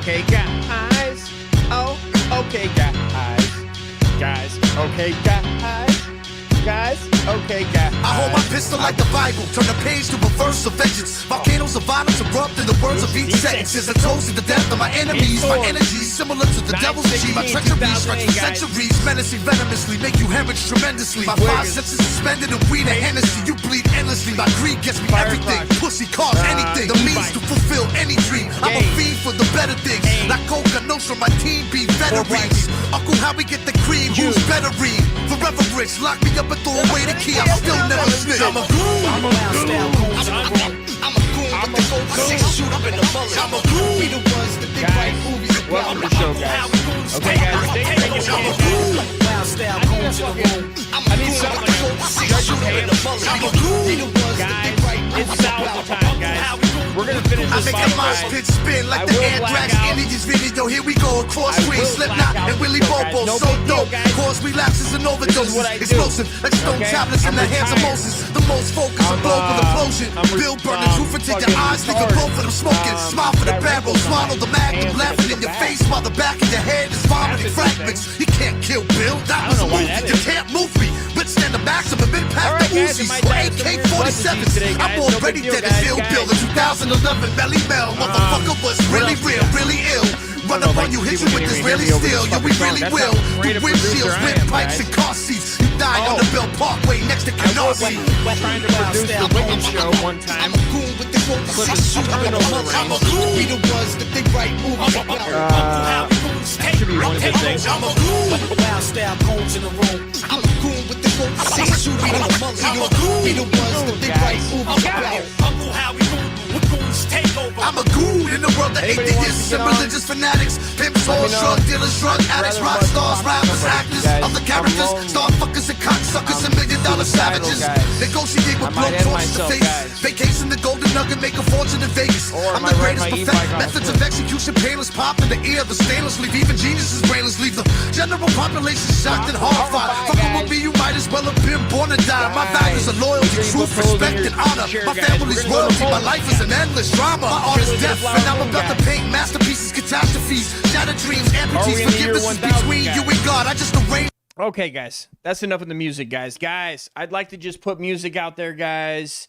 okay, guys. Oh, okay, guys. Guys, okay, guys. Guys, okay, guys. I hold my pistol like the Bible, turn the page to a verse of vengeance. Volcanoes of violence erupt in the words of each sentence. As a toast to the death of my enemies. My energy similar to the devil's G. My treachery stretch for centuries. Menacing venomously, make you hemorrhage tremendously. My five senses suspended and weed and Hennessy. You bleed endlessly. My greed gets me everything. Pussy cause anything. The means to fulfill any dream. I'm a fiend for the better things. Like Coca Nostra, my team be veterans. Uncle, how we get the cream? Who's better read? Forever rich, lock me up and throw away the key. I'm still never snitch. I'm a goon. I'm a goon. I'm a goon. I'm a goon. Shoot up in the mullet. I'm a goon. We the ones that think right movies. Welcome to the show, guys. Okay, guys, take it. I'm a goon. I need something to judge your hate. I'm a goon. Guys, it's salsa time, guys. We're gonna finish I this make fight, that mosh guys. pit spin like the Anthrax Indians video. Here we go, across screen, Slipknot and Willie Bobo. So dope, cause relapses and overdoses. Explosive, like stone tablets in the hands of Moses. The most focused, a global implosion. Bill burning, truth into your eyes, nigga, both of them smoking. Smile for the barrel, swallow the magnum, laughing in your face while the back of your head is vomiting fragments. You can't kill Bill, that was a movie. You can't move me. Withstand the maximum impact of Uzis or AK-47s. I'm already dead as Ill Bill in 2011. Belly Mel, motherfucker was really real, really ill. Run up on you, hit you with this really steel. Yo, we really will. With windshields, windpipes, and car seats. You die on the Bell Parkway next to Canarsie. Trying to produce the Wiggins show one time. I'm a goon with the gold. I'm a goon. We the ones that think right movies about. Should be one of the things. I'm a goon. Wild style cones in the room. I'm a goon with the gold. I'm a goon. We the ones that think right movies about. Uncle Howie goon. I'm a goon in the world of atheists and religious fanatics. Pimps, whores, drug dealers, drug addicts, rock stars, rappers, actors, other characters, star fuckers and cocksuckers and $1 million savages. Negotiate with blood torches to face. Vacation the golden nugget, make a fortune in Vegas. I'm the greatest perfect. Methods of execution, painless pop in the ear of the stainless leave. Even geniuses brainless leave. The general population shocked and horrified. Fucking with me, you might as well have been born to die. My values are loyalty, truth, respect, and honor. My family's royalty, my life is an endless drama. My art is death, and I'm about to paint masterpieces, catastrophes, shattered dreams, amputees. Forgiveness is between you and God. I just arrange. Okay, guys, that's enough of the music, guys. Guys, I'd like to just put music out there, guys.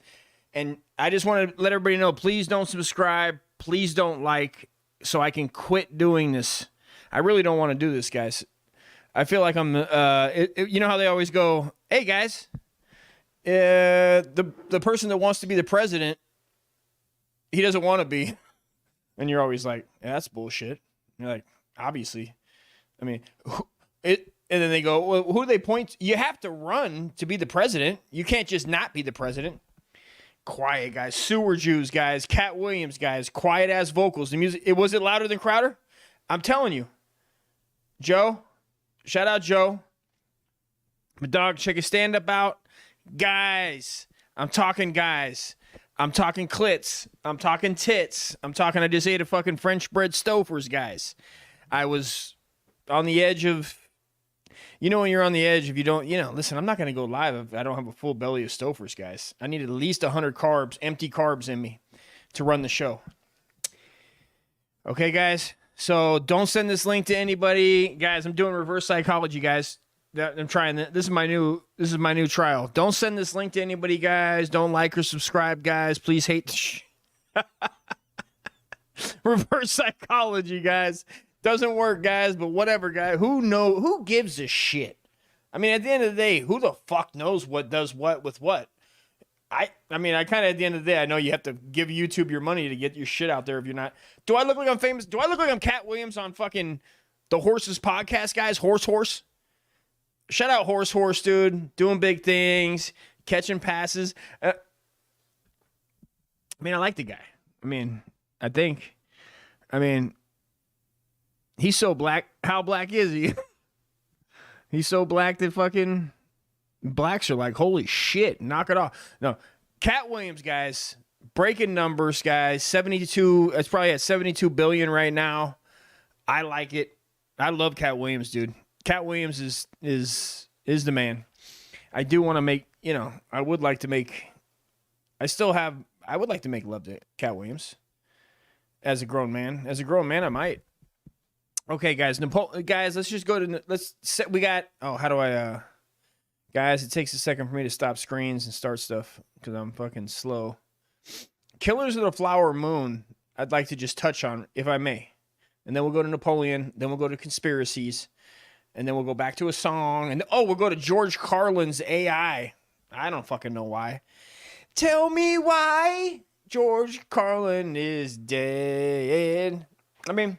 And I just want to let everybody know, please don't subscribe. Please don't like, so I can quit doing this. I really don't want to do this, guys. I feel like I'm, you know how they always go, hey, guys, the person that wants to be the president, he doesn't want to be. And you're always like, yeah, that's bullshit. And you're like, obviously. I mean, and then they go, well, who do they point to? You have to run to be the president. You can't just not be the president. Quiet, guys. Sewer Jews, guys. Cat Williams, guys. Quiet-ass vocals. The music, was it louder than Crowder? I'm telling you. Joe. Shout out, Joe. My dog, check his stand-up out. Guys. I'm talking guys. I'm talking clits. I'm talking tits. I just ate a fucking French bread Stouffer's, guys. I was on the edge of... You know when you're on the edge, if you don't, listen, I'm not going to go live if I don't have a full belly of Stouffer's, guys. I need at least 100 carbs, empty carbs in me to run the show. Okay, guys? So don't send this link to anybody. Guys, I'm doing reverse psychology, guys. I'm trying that. This is my new trial. Don't send this link to anybody, guys. Don't like or subscribe, guys. Please hate the reverse psychology, guys. Doesn't work, guys, but whatever, guys. Who gives a shit? I mean, at the end of the day, who the fuck knows what does what with what? I mean, I kind of, at the end of the day, I know you have to give YouTube your money to get your shit out there if you're not. Do I look like I'm famous? Do I look like I'm Cat Williams on fucking the Horses podcast, guys? Horse. Shout out Horse, dude. Doing big things, catching passes. I mean, I like the guy. I mean, he's so black. How black is he? He's so black that fucking blacks are like, holy shit, knock it off. No, Cat Williams, guys, breaking numbers, guys. 72. It's probably at 72 billion right now. I like it. I love Cat Williams, dude. Cat Williams is the man. I do want to make, I would like to make love to Cat Williams as a grown man. As a grown man, I might. Okay, guys. Guys, let's just go to. Let's set. We got. Oh, how do I? Guys, it takes a second for me to stop screens and start stuff because I'm fucking slow. Killers of the Flower Moon. I'd like to just touch on, if I may, and then we'll go to Napoleon. Then we'll go to conspiracies, and then we'll go back to a song, and we'll go to George Carlin's AI. I don't fucking know why. Tell me why George Carlin is dead. I mean,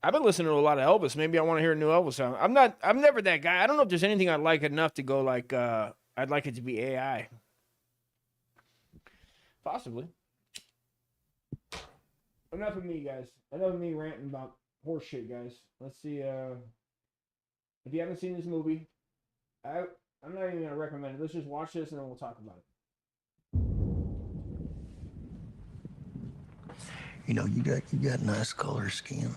I've been listening to a lot of Elvis. Maybe I want to hear a new Elvis song. I'm never that guy. I don't know if there's anything I'd like enough to go like, I'd like it to be AI. Possibly. Enough of me, guys. Enough of me ranting about horse shit, guys. Let's see, if you haven't seen this movie, I'm not even going to recommend it. Let's just watch this and then we'll talk about it. You know, you got nice color skin.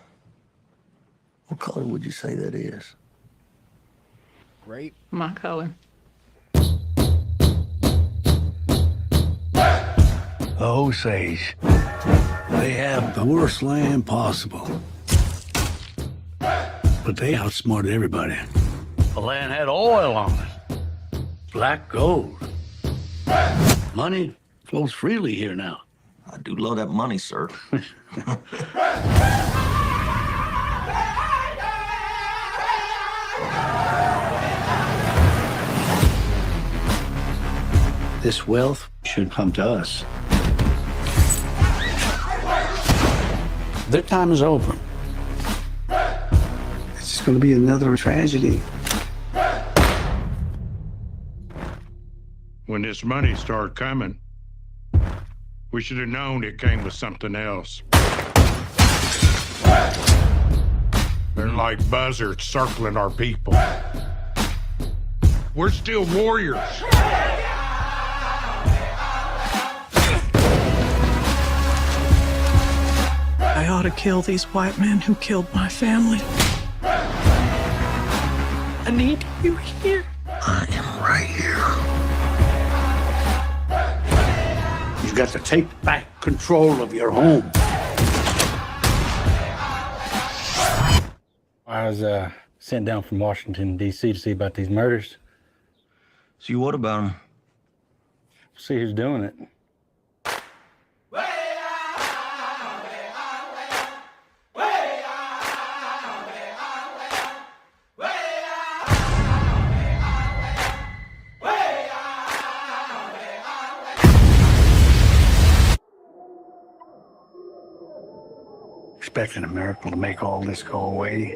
What color would you say that is? Right? My color. The Osage. They have the worst land possible. But they outsmarted everybody. The land had oil on it. Black gold. Money flows freely here now. I do love that money, sir. This wealth should come to us. Their time is over. It's just going to be another tragedy. When this money started coming, we should have known it came with something else. They're like buzzards circling our people. We're still warriors. I ought to kill these white men who killed my family. I need you here. I am right here. You've got to take back control of your home. I was sent down from Washington, D.C. to see about these murders. See, what about him? See who's doing it. Expecting a miracle to make all this go away.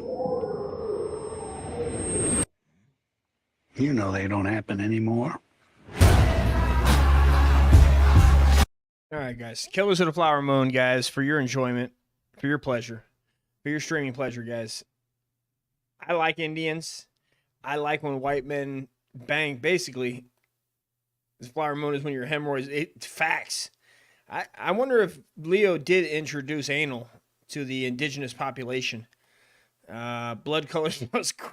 You know they don't happen anymore. All right, guys. Killers of the Flower Moon, guys, for your enjoyment, for your pleasure, for your streaming pleasure, guys. I like Indians. I like when white men bang. Basically, the Flower Moon is when your hemorrhoids. It's facts. I wonder if Leo did introduce anal to the indigenous population. Blood colors was great.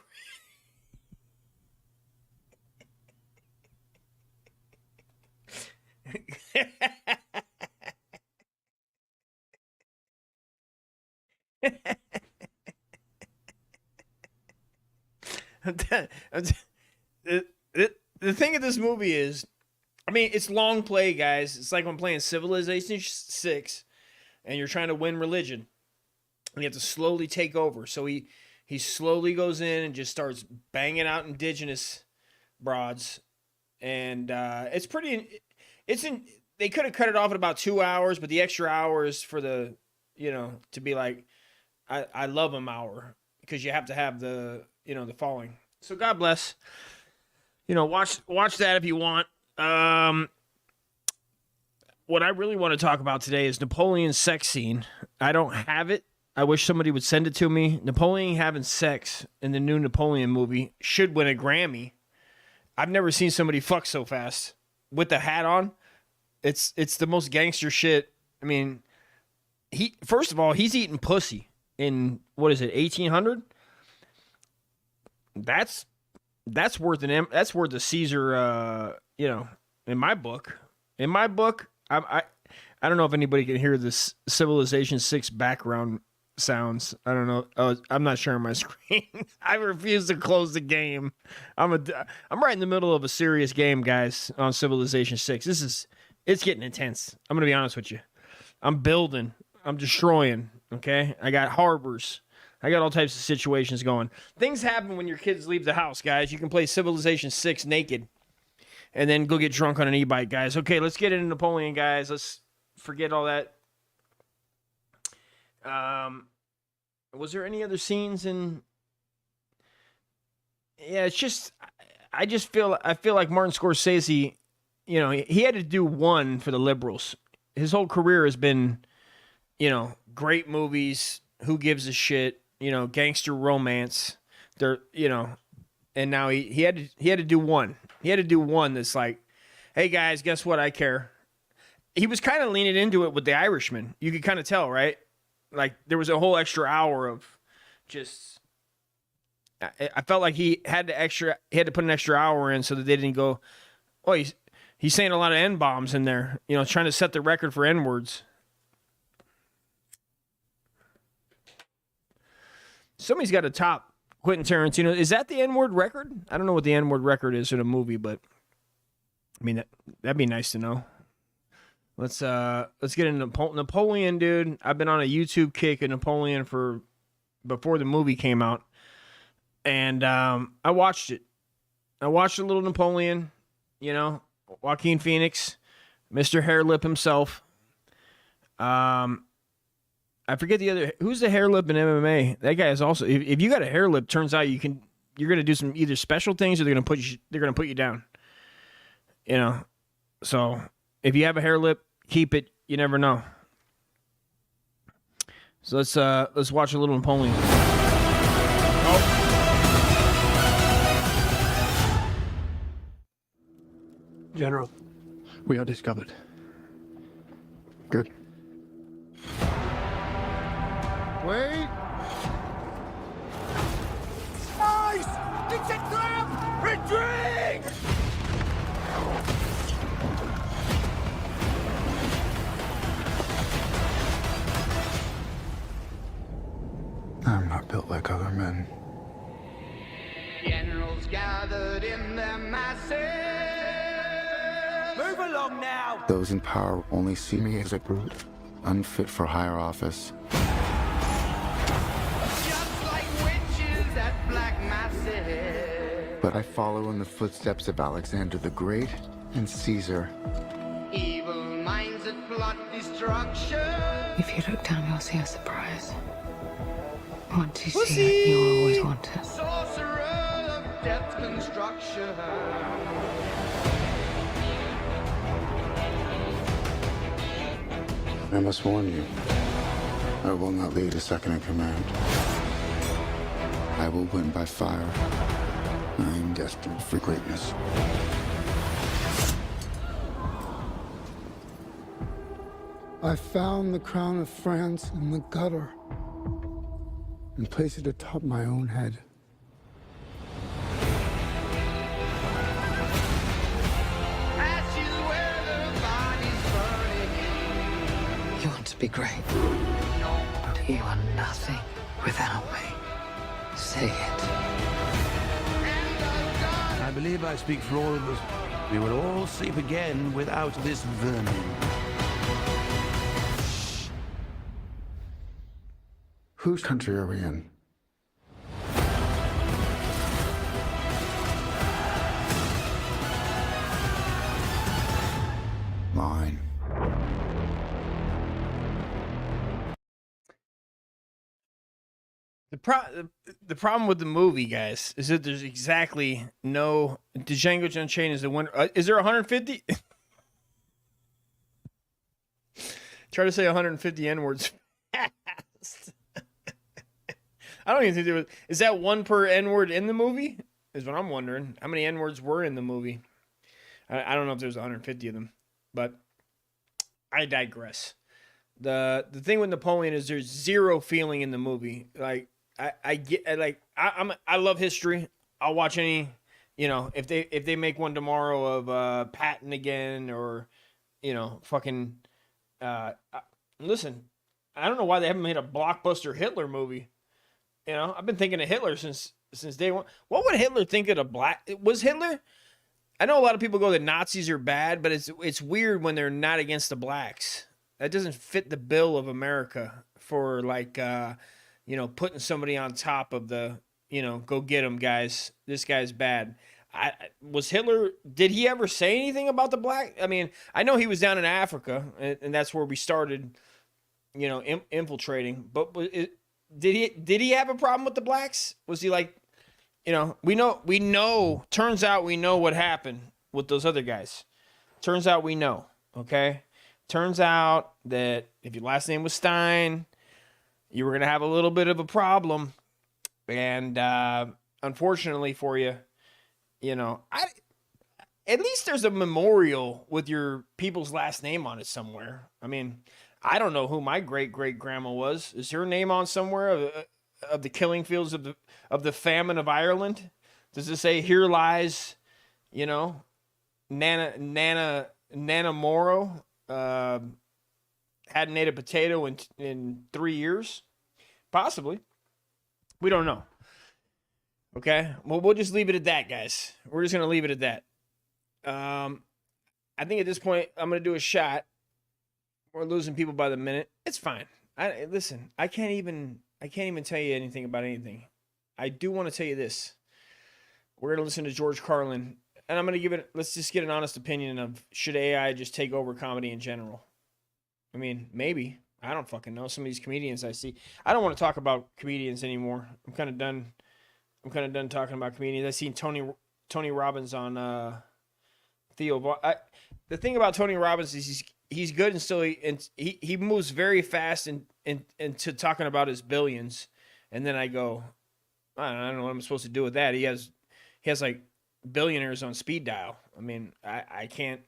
The thing of this movie is, I mean, it's long play, guys. It's like when playing Civilization 6 and you're trying to win religion. And you have to slowly take over. So he slowly goes in and just starts banging out indigenous broads. And it's pretty... They could have cut it off at about 2 hours, but the extra hours for the, to be like, I love him hour. Because you have to have the, the following. So God bless. Watch that if you want. What I really want to talk about today is Napoleon's sex scene. I don't have it. I wish somebody would send it to me. Napoleon having sex in the new Napoleon movie should win a Grammy. I've never seen somebody fuck so fast with the hat on. It's the most gangster shit. I mean, first of all, he's eating pussy in, what is it, 1800? That's worth a Caesar, in my book. In my book, I don't know if anybody can hear this Civilization 6 background sounds. I don't know. Oh, I'm not sharing my screen. I refuse to close the game. I'm right in the middle of a serious game, guys, on Civilization 6. It's getting intense. I'm going to be honest with you. I'm building. I'm destroying, okay? I got harbors. I got all types of situations going. Things happen when your kids leave the house, guys. You can play Civilization 6 naked and then go get drunk on an e-bike, guys. Okay, let's get into Napoleon, guys. Let's forget all that. Was there any other scenes in? Yeah, it's just I feel like Martin Scorsese, you know, he had to do one for the liberals. His whole career has been, you know, great movies, who gives a shit, you know, gangster romance. They're, you know, and now he had to do one. He had to do one that's like, hey guys, guess what? I care. He was kind of leaning into it with The Irishman. You could kind of tell, right? Like there was a whole extra hour of just. I felt like he had to put an extra hour in so that they didn't go. Oh, he's saying a lot of N-bombs in there. You know, trying to set the record for N-words. Somebody's got to top Quentin Tarantino. Is that the N-word record? I don't know what the N-word record is in a movie, but I mean that'd be nice to know. Let's get into Napoleon, dude. I've been on a YouTube kick of Napoleon before the movie came out, and I watched it. I watched a little Napoleon. You know, Joaquin Phoenix, Mr. Hairlip himself. I forget the other. Who's the hairlip in MMA? That guy is also. If you got a hairlip, turns out you're gonna do some either special things or they're gonna put you down. You know, so if you have a hairlip, keep it. You never know. So let's watch a little Napoleon. General, we are discovered. Good. Wait! Nice! It's a trap! Retreat! I'm not built like other men. Generals gathered in their masses. Move along now! Those in power only see me as a brute, unfit for higher office. Just like witches at black masses. But I follow in the footsteps of Alexander the Great and Caesar. Evil minds that plot destruction. If you look down, you'll see a surprise. Once you see it, you'll always want it. Sorcerer of death construction. I must warn you, I will not lead a second in command. I will win by fire. I am destined for greatness. I found the crown of France in the gutter and placed it atop my own head. Ashes where their bodies burning. You want to be great, but you are nothing without me. Say it. I believe I speak for all of us. We will all sleep again without this vermin. Whose country are we in? Mine. The problem with the movie, guys, is that there's exactly no Django Unchained is the winner. Is there 150? Try to say 150 N-words fast. I don't even think there was. Is that one per N-word in the movie? Is what I'm wondering. How many N-words were in the movie? I don't know if there's 150 of them, but I digress. The thing with Napoleon is there's zero feeling in the movie. Like I love history. I'll watch any, you know, if they make one tomorrow of Patton again or, you know, fucking listen, I don't know why they haven't made a blockbuster Hitler movie. You know, I've been thinking of Hitler since day one. what would Hitler think of the black? Was Hitler? I know a lot of people go that Nazis are bad, but it's weird when they're not against the blacks. That doesn't fit the bill of America for like putting somebody on top of the, go get him, guys. This guy's bad. Was Hitler, did he ever say anything about the black? I mean, I know he was down in Africa, and that's where we started, infiltrating. But did he have a problem with the blacks? Was he like, we know, turns out we know what happened with those other guys. Turns out we know, okay? Turns out that if your last name was Stein, you were going to have a little bit of a problem. And unfortunately for you, at least there's a memorial with your people's last name on it somewhere. I mean, I don't know who my great-great-grandma was. Is her name on somewhere of the killing fields of the famine of Ireland? Does it say, here lies, Nana Morrow, hadn't ate a potato in 3 years? Possibly. We don't know. Okay? Well, we'll just leave it at that, guys. We're just going to leave it at that. I think at this point, I'm going to do a shot. We're losing people by the minute. It's fine. Listen, I can't even tell you anything about anything. I do want to tell you this. We're going to listen to George Carlin, and I'm going to let's just get an honest opinion of, should AI just take over comedy in general? I mean, maybe. I don't fucking know. Some of these comedians I see. I don't want to talk about comedians anymore. I'm kind of done talking about comedians. I seen Tony Robbins on Theo. The thing about Tony Robbins is he's good and still he moves very fast into talking about his billions, and then I go, I don't know what I'm supposed to do with that. He has like billionaires on speed dial. I mean, I can't,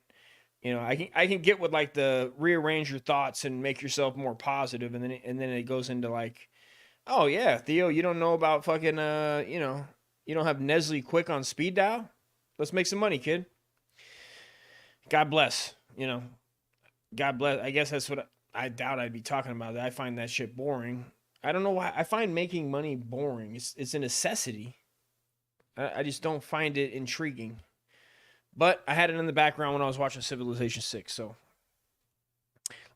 I can get with like the rearrange your thoughts and make yourself more positive, and then it goes into like, oh yeah, Theo, you don't know about fucking you don't have Nestle Quick on speed dial? Let's make some money, kid. God bless, God bless. I guess that's what I doubt I'd be talking about. I find that shit boring. I don't know why. I find making money boring. It's a necessity. I just don't find it intriguing. But I had it in the background when I was watching Civilization 6. So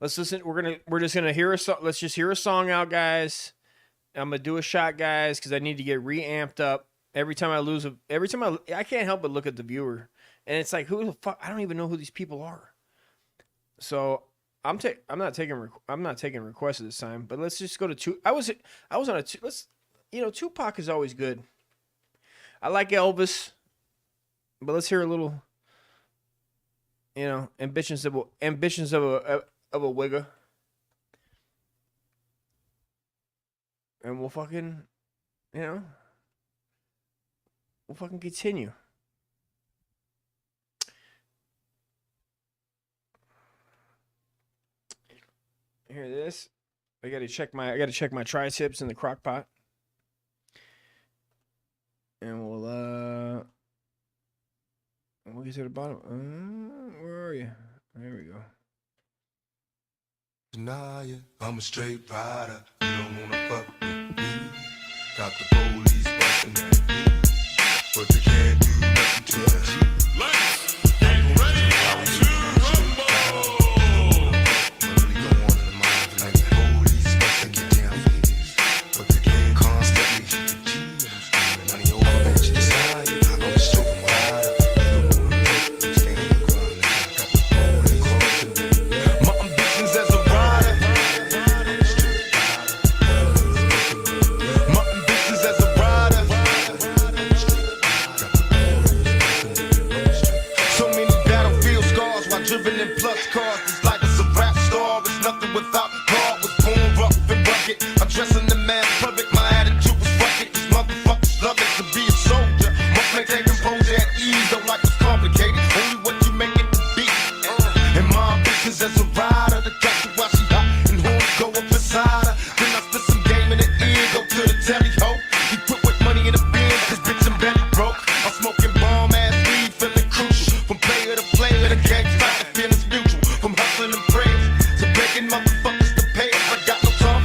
let's listen. We're just gonna hear a song. Let's just hear a song out, guys. I'm gonna do a shot, guys, because I need to get reamped up. Every time I can't help but look at the viewer, and it's like, who the fuck? I don't even know who these people are. So I'm not taking requests this time. But let's just go to two. I was on a two. Tupac is always good. I like Elvis, but let's hear a little. Ambitions of a wigger. And we'll fucking, we'll fucking continue. Hear this? I gotta check my tri-tips in the crock pot. And we'll get to the bottom. Where are you? There we go. Nah, yeah, I'm a straight rider. You don't wanna fuck with me. Got the police busting at me, but they can't do nothing to me. Let's get ready to rumble. What really go on in the mind of the police busting get down for this, but they can't constantly. None of your bitch decide. I'm a straight rider. You don't wanna fuck with me. Stay in the ground. Got the police busting at me. My ambitions as a driven in plus cars, it's like it's a rap star. It's nothing without God. Was born rough and rugged. I'm dressing the man public. My attitude was rugged. These motherfuckers love it to be a soldier. Must maintain composure at ease. Don't like it's complicated. Only what you make it to be. And my ambitions as a rider, the catch her while she hot and horns go up inside her. Then I spit some game in the ear, go to the telly ho. He put with money in the bin, cause bitch I'm belly broke. I'm smoking bomb ass weed, feeling crucial. From player to player, the gangsta. Feelings mutual, from hustling and prayers to begging motherfuckers to pay us. I got no time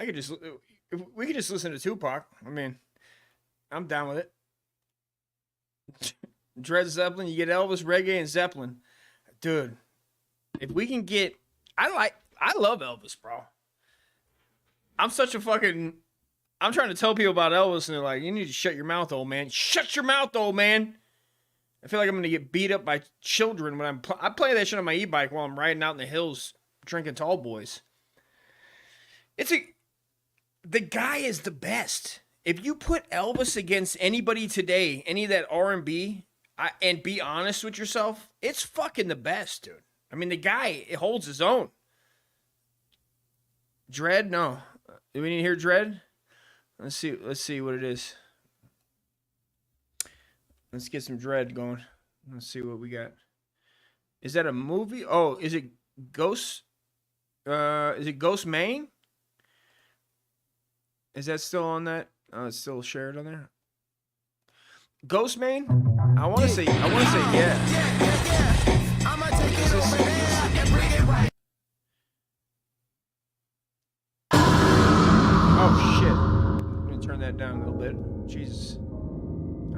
if we could just listen to Tupac. I mean, I'm down with it. Dred Zeppelin, you get Elvis, reggae, and Zeppelin. Dude, if we can get, I love Elvis, bro. I'm trying to tell people about Elvis, and they're like, you need to shut your mouth, old man. Shut your mouth, old man. I feel like I'm going to get beat up by children when I play that shit on my e-bike while I'm riding out in the hills drinking tall boys. The guy is the best. If you put Elvis against anybody today, any of that R&B, and be honest with yourself, it's fucking the best, dude. I mean, the guy, it holds his own. Dread? No. Do we need to hear Dread? Let's see what it is. Let's get some Dread going. Let's see what we got. Is that a movie? Oh, is it Ghost? Is it Ghost Main? Is that still on that? Oh, it's still shared on there. Ghost Main? I want to say yeah. I'ma take it over there and bring it right. Oh shit. I'm gonna turn that down a little bit. Jesus.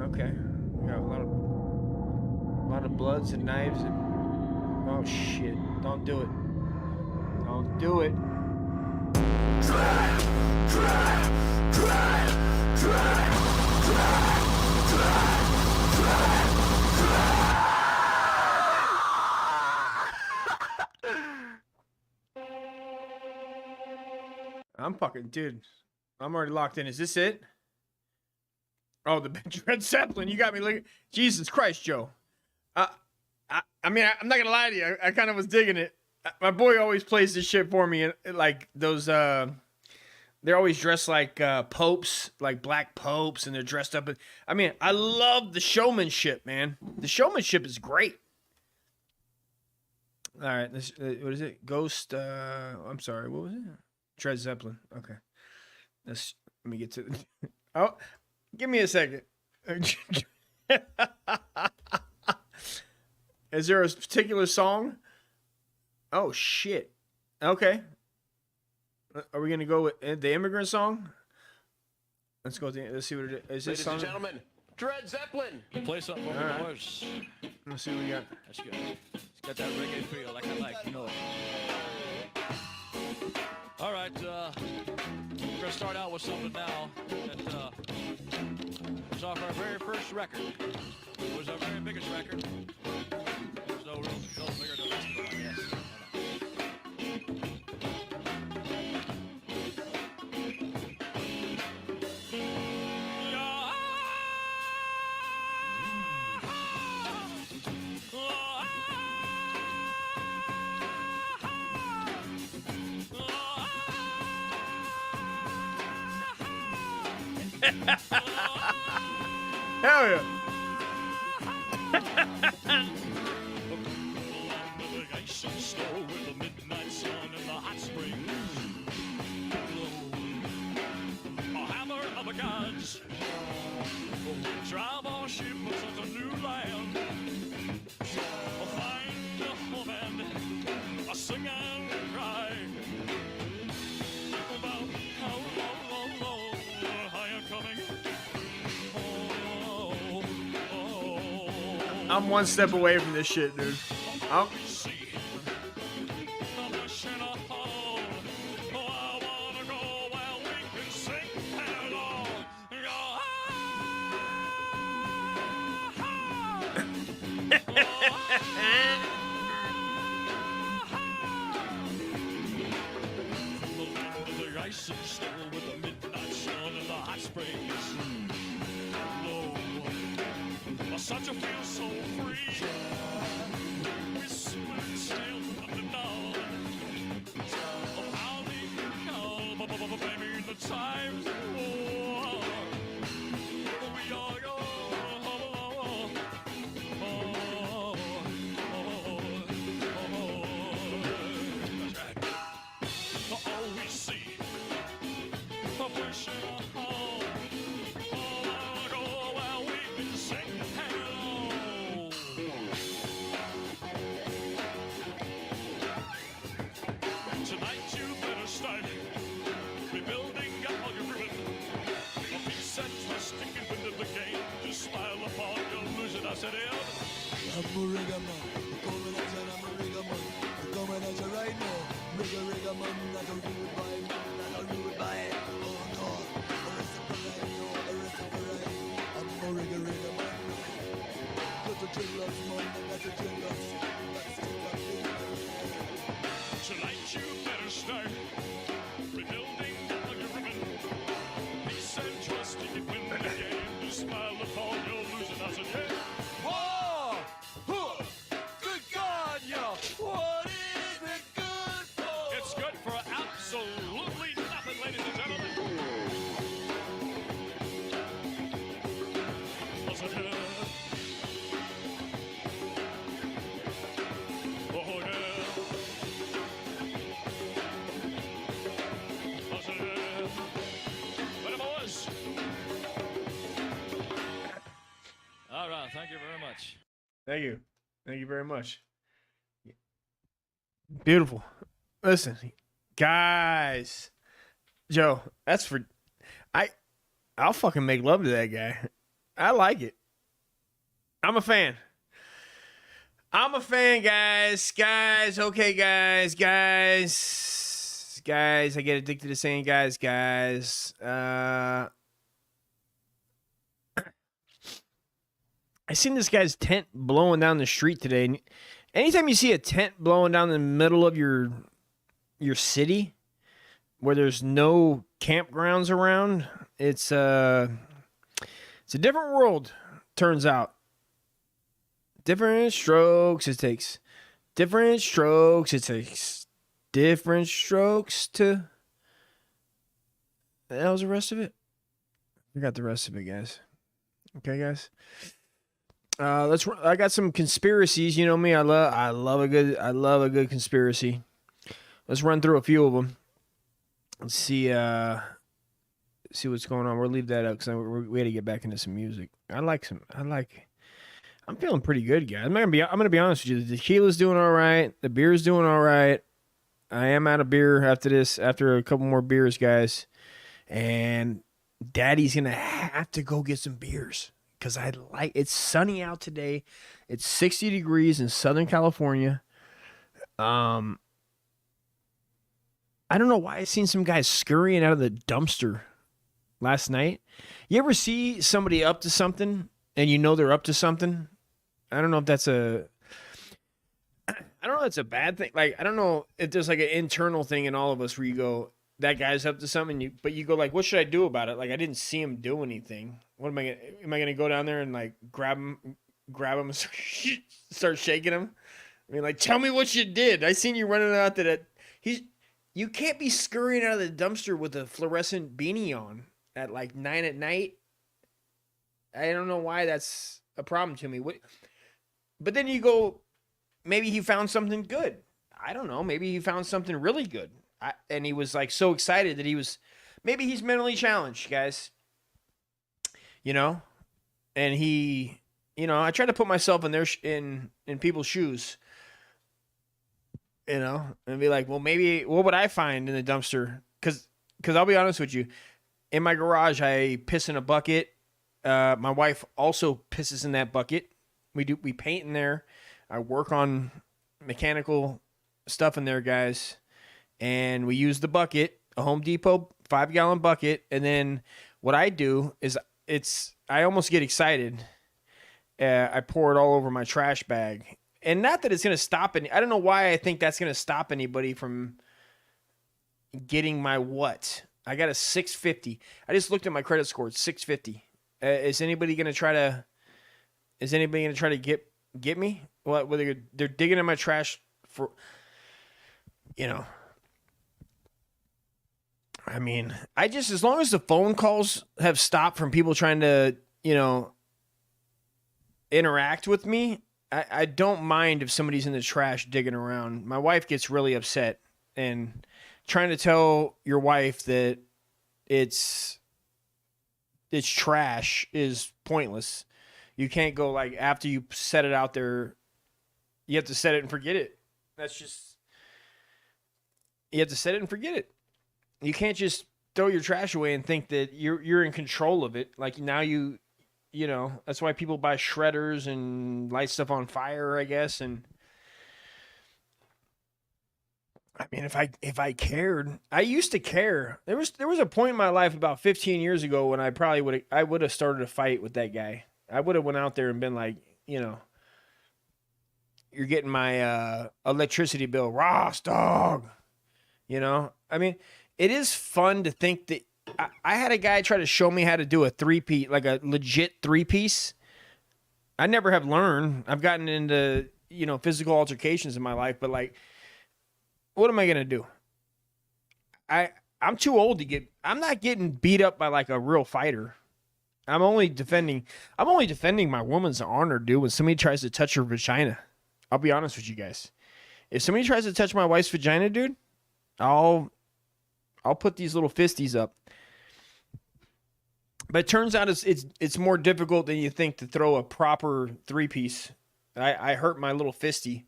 Okay. We got a lot of bloods and knives and oh shit. Don't do it. Don't do it. I'm fucking, dude. I'm already locked in. Is this it? Oh, the Dred Zeppelin. You got me looking. Jesus Christ, Joe. I mean, I'm not gonna lie to you. I kind of was digging it. My boy always plays this shit for me, and like those. They're always dressed like popes, like black popes, and they're dressed up. I mean, I love the showmanship, man. The showmanship is great. All right, this, what is it? Ghost. I'm sorry. What was it? Dred Zeppelin. Okay. Let me get to the. Oh, give me a second. Is there a particular song? Oh shit. Okay. Are we gonna go with the immigrant song? Let's go. Let's see what it is. Is this song? Ladies and gentlemen, Dred Zeppelin. Play something for the boys. Let's see what we got. That's good. It's got that reggae feel like I like, you know. All right, we're gonna start out with something now that was off our very first record. It was our very biggest record. There's no bigger than this one, I guess. Hell yeah. Drive our ship to a new land. Find a home and sing and cry about how long I am coming. I'm one step away from this shit, dude. Such a feel so free. We swim still underdog. Oh, how they call, baby, the times war. We are all we see. Pushing on. I'm a rigger man. Coming at you, I'm a rigger man. Coming at you right now. Rigger man, not a rude boy, not a rude boy. Oh no, arrest for right, no, arrest for right. I'm a rigger man. Got the jiggles, man, I got the jiggles. Tonight you better start rebuilding your ribbon. Peace and trust in your win the game. You smile upon your losing as a game. Whoa! Huh. Good God, yo! What is it good for? It's good for absolutely nothing, ladies and gentlemen. Was it good? Oh, yeah. Was it good? But it was. All right, thank you very much. Thank you. Thank you very much. Beautiful. Listen, guys. Joe, that's for I'll fucking make love to that guy. I like it. I'm a fan. I'm a fan, guys. Guys, okay, guys. I get addicted to saying guys. I seen this guy's tent blowing down the street today. And anytime you see a tent blowing down the middle of your city where there's no campgrounds around, it's a different world, turns out. Different strokes it takes. Different strokes to... The hell's the rest of it? I got the rest of it, guys. Okay, guys. I got some conspiracies. You know me. I love a good conspiracy. Let's run through a few of them. Let's see what's going on. We'll leave that up because we had to get back into some music. I'm feeling pretty good, guys. I'm gonna be honest with you. The tequila's doing all right. The beer's doing all right. I am out of beer after this. After a couple more beers, guys, and Daddy's gonna have to go get some beers. Because it's sunny out today. It's 60 degrees in Southern California. I don't know why I seen some guys scurrying out of the dumpster last night. You ever see somebody up to something and you know they're up to something? I don't know if that's a bad thing. Like, I don't know if there's like an internal thing in all of us where you go, that guy's up to something, but you go like, what should I do about it? Like, I didn't see him do anything. What am I gonna go down there and like grab him and start shaking him? I mean, like, tell me what you did. I seen you running out to that. You can't be scurrying out of the dumpster with a fluorescent beanie on at like 9 at night. I don't know why that's a problem to me. But then you go, maybe he found something good. I don't know. Maybe he found something really good. And he was like so excited that maybe he's mentally challenged, guys. You know, and I try to put myself in in people's shoes, you know, and be like, well, maybe what would I find in the dumpster? Because I'll be honest with you, in my garage, I piss in a bucket. My wife also pisses in that bucket. We paint in there. I work on mechanical stuff in there, guys. And we use the bucket, a Home Depot 5-gallon bucket. And then what I do is I almost get excited. I pour it all over my trash bag. And not that it's going to stop I don't know why I think that's going to stop anybody from getting my what? I got a 650. I just looked at my credit score. It's 650. Is anybody going to try to get me? What, whether they're digging in my trash for, you know, I mean, as long as the phone calls have stopped from people trying to, you know, interact with me, I don't mind if somebody's in the trash digging around. My wife gets really upset, and trying to tell your wife that it's trash is pointless. You can't go like after you set it out there, you have to set it and forget it. You have to set it and forget it. You can't just throw your trash away and think that you're in control of it. Like now you You know, that's why people buy shredders and light stuff on fire, I guess. And I mean, if I cared, I used to care. There was a point in my life about 15 years ago when I would have started a fight with that guy. I would have went out there and been like, you know, you're getting my electricity bill, Ross, dog. You know, I mean, it is fun to think that I had a guy try to show me how to do a 3-piece, like a legit 3-piece. I never have learned. I've gotten into, you know, physical altercations in my life, but like, what am I gonna do? I'm too old to get. I'm not getting beat up by like a real fighter. I'm only defending my woman's honor, dude. When somebody tries to touch her vagina, I'll be honest with you guys. If somebody tries to touch my wife's vagina, dude, I'll put these little fisties up. But it turns out it's more difficult than you think to throw a proper 3-piece. I hurt my little fisty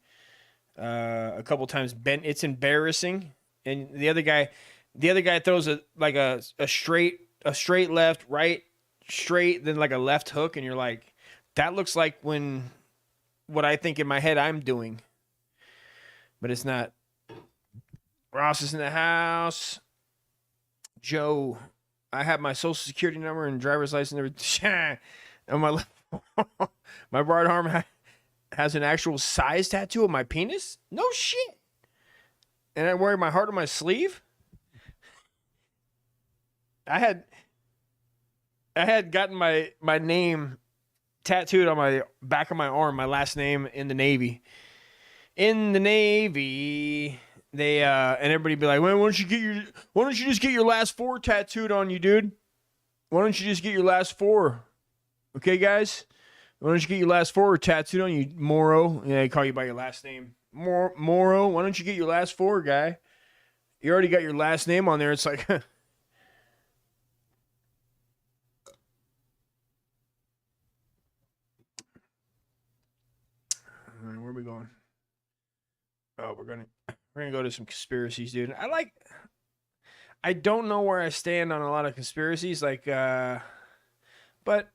a couple times. It's embarrassing. And the other guy throws a straight left, right, straight, then like a left hook, and you're like, that looks like what I think in my head I'm doing. But it's not. Ross is in the house. Joe, I have my social security number and driver's license and my my right arm has an actual size tattoo of my penis? No shit. And I wear my heart on my sleeve? I had gotten my name tattooed on my back of my arm, my last name in the Navy. In the Navy, they and everybody be like, well, why don't you just get your last 4 tattooed on you, dude? Why don't you just get your last 4? Okay, guys? Why don't you get your last 4 tattooed on you, Moro? Yeah, they call you by your last name. Moro, why don't you get your last 4, guy? You already got your last name on there. It's like, all right, where are we going? Oh, we're gonna go to some conspiracies, dude. I don't know where I stand on a lot of conspiracies, but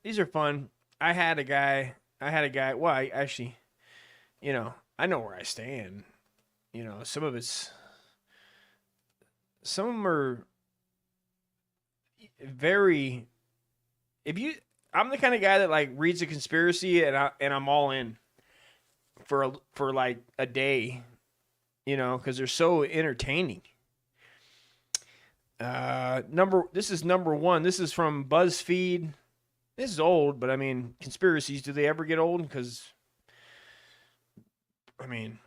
these are fun. I had a guy. Well, actually, you know, I know where I stand. You know, some of them are very. I'm the kind of guy that like reads a conspiracy and I'm all in for like a day, you know, because they're so entertaining. This is number 1. This is from BuzzFeed. This is old, but I mean, conspiracies, do they ever get old? Because, I mean,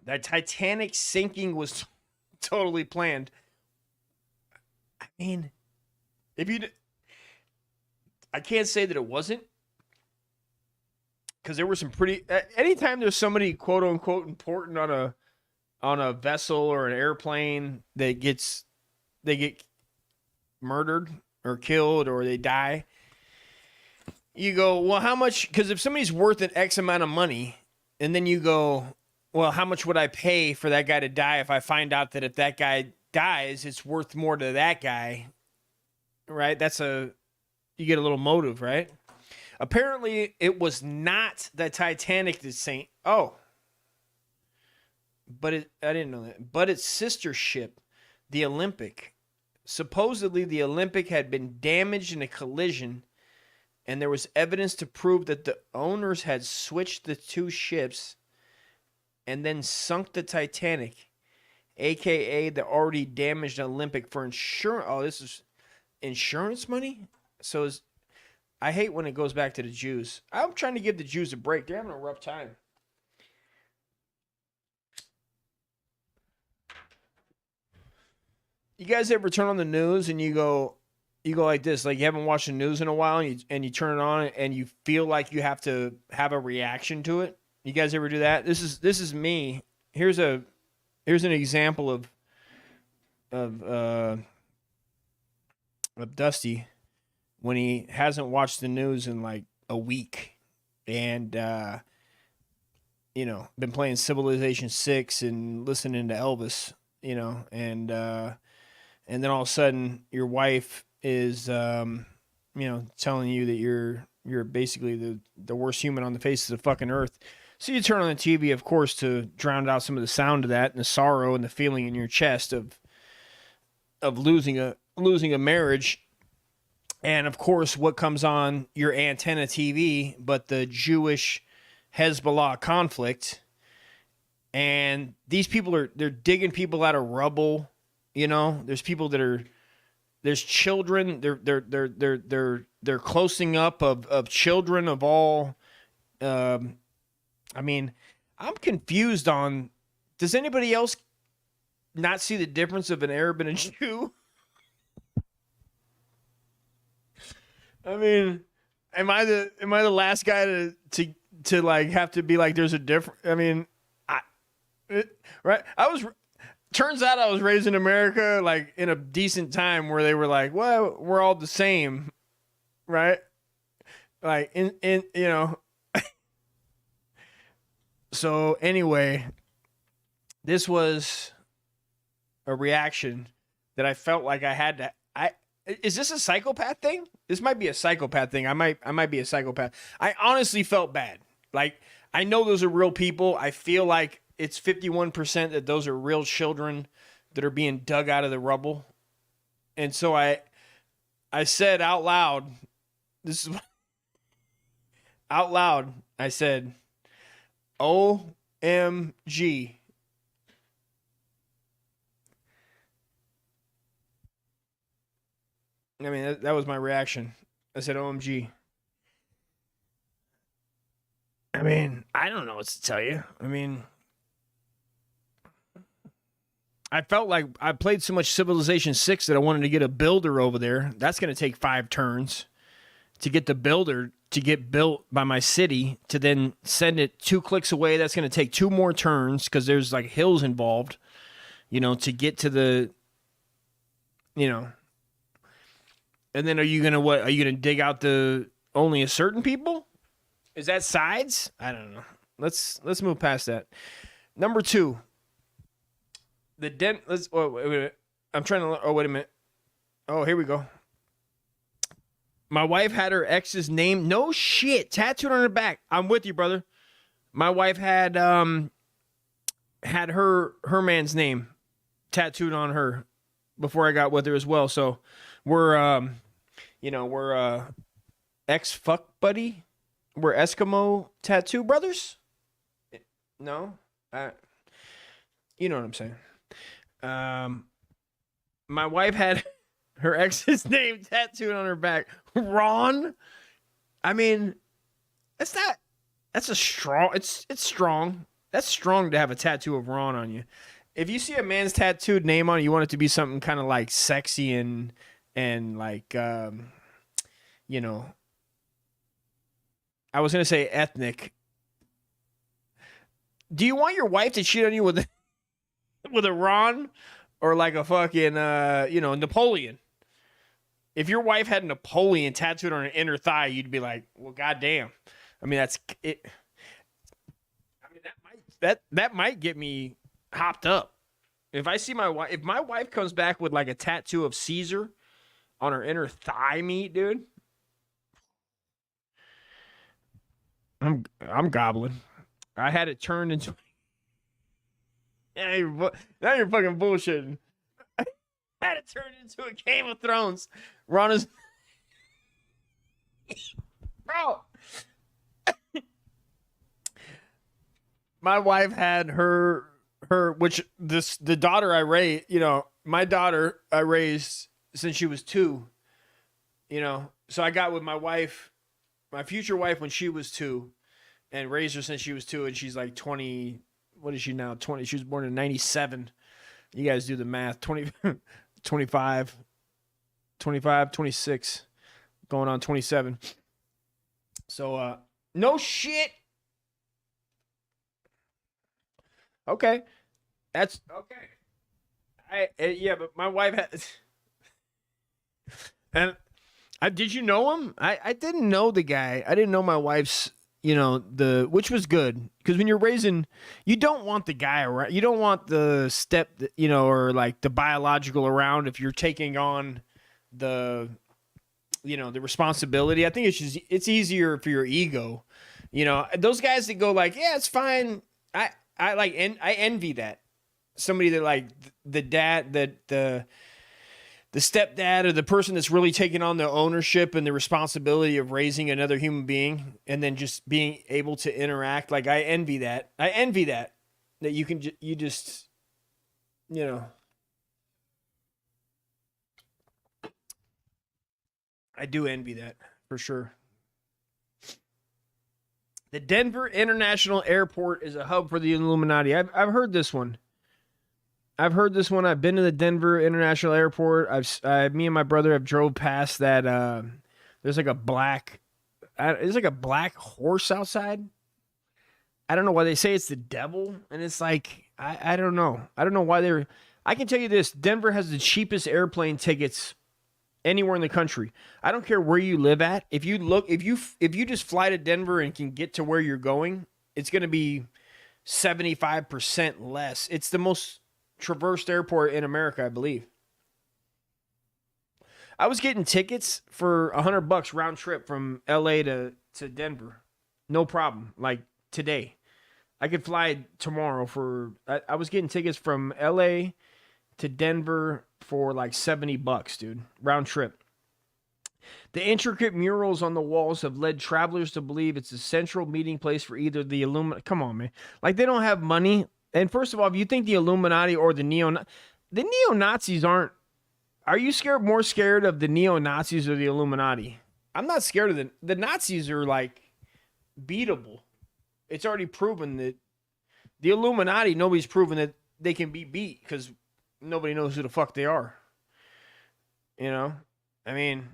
that Titanic sinking was totally planned. I mean, I can't say that it wasn't. Because there were some pretty. Anytime there's somebody quote unquote important on a vessel or an airplane that they get murdered or killed or they die, you go, well, how much? Because if somebody's worth an X amount of money, and then you go, well, how much would I pay for that guy to die if I find out that if that guy dies, it's worth more to that guy, right? You get a little motive, right? Apparently, it was not the Titanic that sank. Oh. I didn't know that. But its sister ship, the Olympic. Supposedly, the Olympic had been damaged in a collision, and there was evidence to prove that the owners had switched the 2 ships and then sunk the Titanic, a.k.a. the already damaged Olympic, for insurance. Oh, this is insurance money? So I hate when it goes back to the Jews. I'm trying to give the Jews a break. They're having a rough time. You guys ever turn on the news and you go like this, like you haven't watched the news in a while, and you turn it on and you feel like you have to have a reaction to it? You guys ever do that? This is me. Here's an example of Dusty when he hasn't watched the news in like a week, and you know, been playing Civilization 6 and listening to Elvis, you know, and then all of a sudden your wife is telling you that you're basically the worst human on the face of the fucking earth. So you turn on the TV, of course, to drown out some of the sound of that and the sorrow and the feeling in your chest of losing a marriage. And of course, what comes on your antenna TV but the Jewish Hezbollah conflict. And these people they're digging people out of rubble. There's people there's children. They're closing up of children of all. I'm confused on. Does anybody else not see the difference of an Arab and a Jew? I mean, am I the last guy to like have to be like there's a difference? I mean, right? Turns out I was raised in America like in a decent time where they were like, well, we're all the same, right? Like in So anyway, this was a reaction that I felt like I had to. Is this a psychopath thing? This might be a psychopath thing. I might be a psychopath. I honestly felt bad. Like, I know those are real people. I feel like it's 51% that those are real children that are being dug out of the rubble. And so I said out loud, out loud, I said, OMG. I mean, that was my reaction. I said, OMG. I mean, I don't know what to tell you. I mean, I felt like I played so much Civilization 6 that I wanted to get a builder over there. That's going to take 5 turns to get the builder to get built by my city, to then send it 2 clicks away. That's going to take 2 more turns because there's like hills involved, to get to the, And then are you gonna what? Are you gonna dig out the only a certain people? Is that sides? I don't know. Let's move past that. Number 2. Let's. Oh, wait a minute. I'm trying to. Oh, wait a minute. Oh, here we go. My wife had her ex's name. No shit. Tattooed on her back. I'm with you, brother. My wife had her man's name tattooed on her before I got with her as well. So we're we're ex-fuck buddy. We're Eskimo tattoo brothers. No? You know what I'm saying. My wife had her ex's name tattooed on her back. Ron? I mean, it's strong. That's strong to have a tattoo of Ron on you. If you see a man's tattooed name on it, you want it to be something kind of like sexy and like, I was going to say ethnic. Do you want your wife to cheat on you with a Ron or like a fucking, Napoleon? If your wife had Napoleon tattooed on her inner thigh, you'd be like, well, goddamn. I mean, that's it. I mean, that might get me hopped up. If I see if my wife comes back with like a tattoo of Caesar on her inner thigh meat, dude, I'm gobbling. I had it turned into. Yeah, now you're fucking bullshitting. I had it turned into a Game of Thrones. Ron is. Bro. My wife had her the daughter I raised, my daughter I raised since she was 2, so I got with my wife, my future wife, when she was 2 and raised her since she was 2, and she's like 20. What is she now? 20. She was born in 97. You guys do the math. 20, 25, 26, going on 27. So, no shit. Okay. That's okay. But my wife had, and did you know him? I didn't know the guy. I didn't know my wife's, which was good. Because when you're raising, you don't want the guy around. You don't want the step, or like the biological around if you're taking on the you know, the responsibility. I think it's easier for your ego. You know, those guys that go like, yeah, it's fine. I envy that. Somebody that like the dad, the stepdad, or the person that's really taking on the ownership and the responsibility of raising another human being, and then just being able to interact. Like, I envy that. That you can you just, you know. I do envy that for sure. The Denver International Airport is a hub for the Illuminati. I've heard this one. I've been to the Denver International Airport. Me and my brother have drove past that. There's like a black horse outside. I don't know why they say it's the devil, and it's like I don't know. I don't know why they're. I can tell you this: Denver has the cheapest airplane tickets anywhere in the country. I don't care where you live at. If you just fly to Denver and can get to where you're going, it's going to be 75% less. It's the most traversed airport in America, I believe. I was getting tickets for $100 round trip from LA to Denver. No problem. Like today. I could fly tomorrow I was getting tickets from LA to Denver for like $70, dude. Round trip. The intricate murals on the walls have led travelers to believe it's a central meeting place for either the Illuminati. Come on, man. Like, they don't have money. And first of all, if you think the Illuminati or the neo-Nazis aren't... Are you more scared of the neo-Nazis or the Illuminati? I'm not scared of the Nazis are, like, beatable. It's already proven that the Illuminati, nobody's proven that they can be beat because nobody knows who the fuck they are. You know? I mean...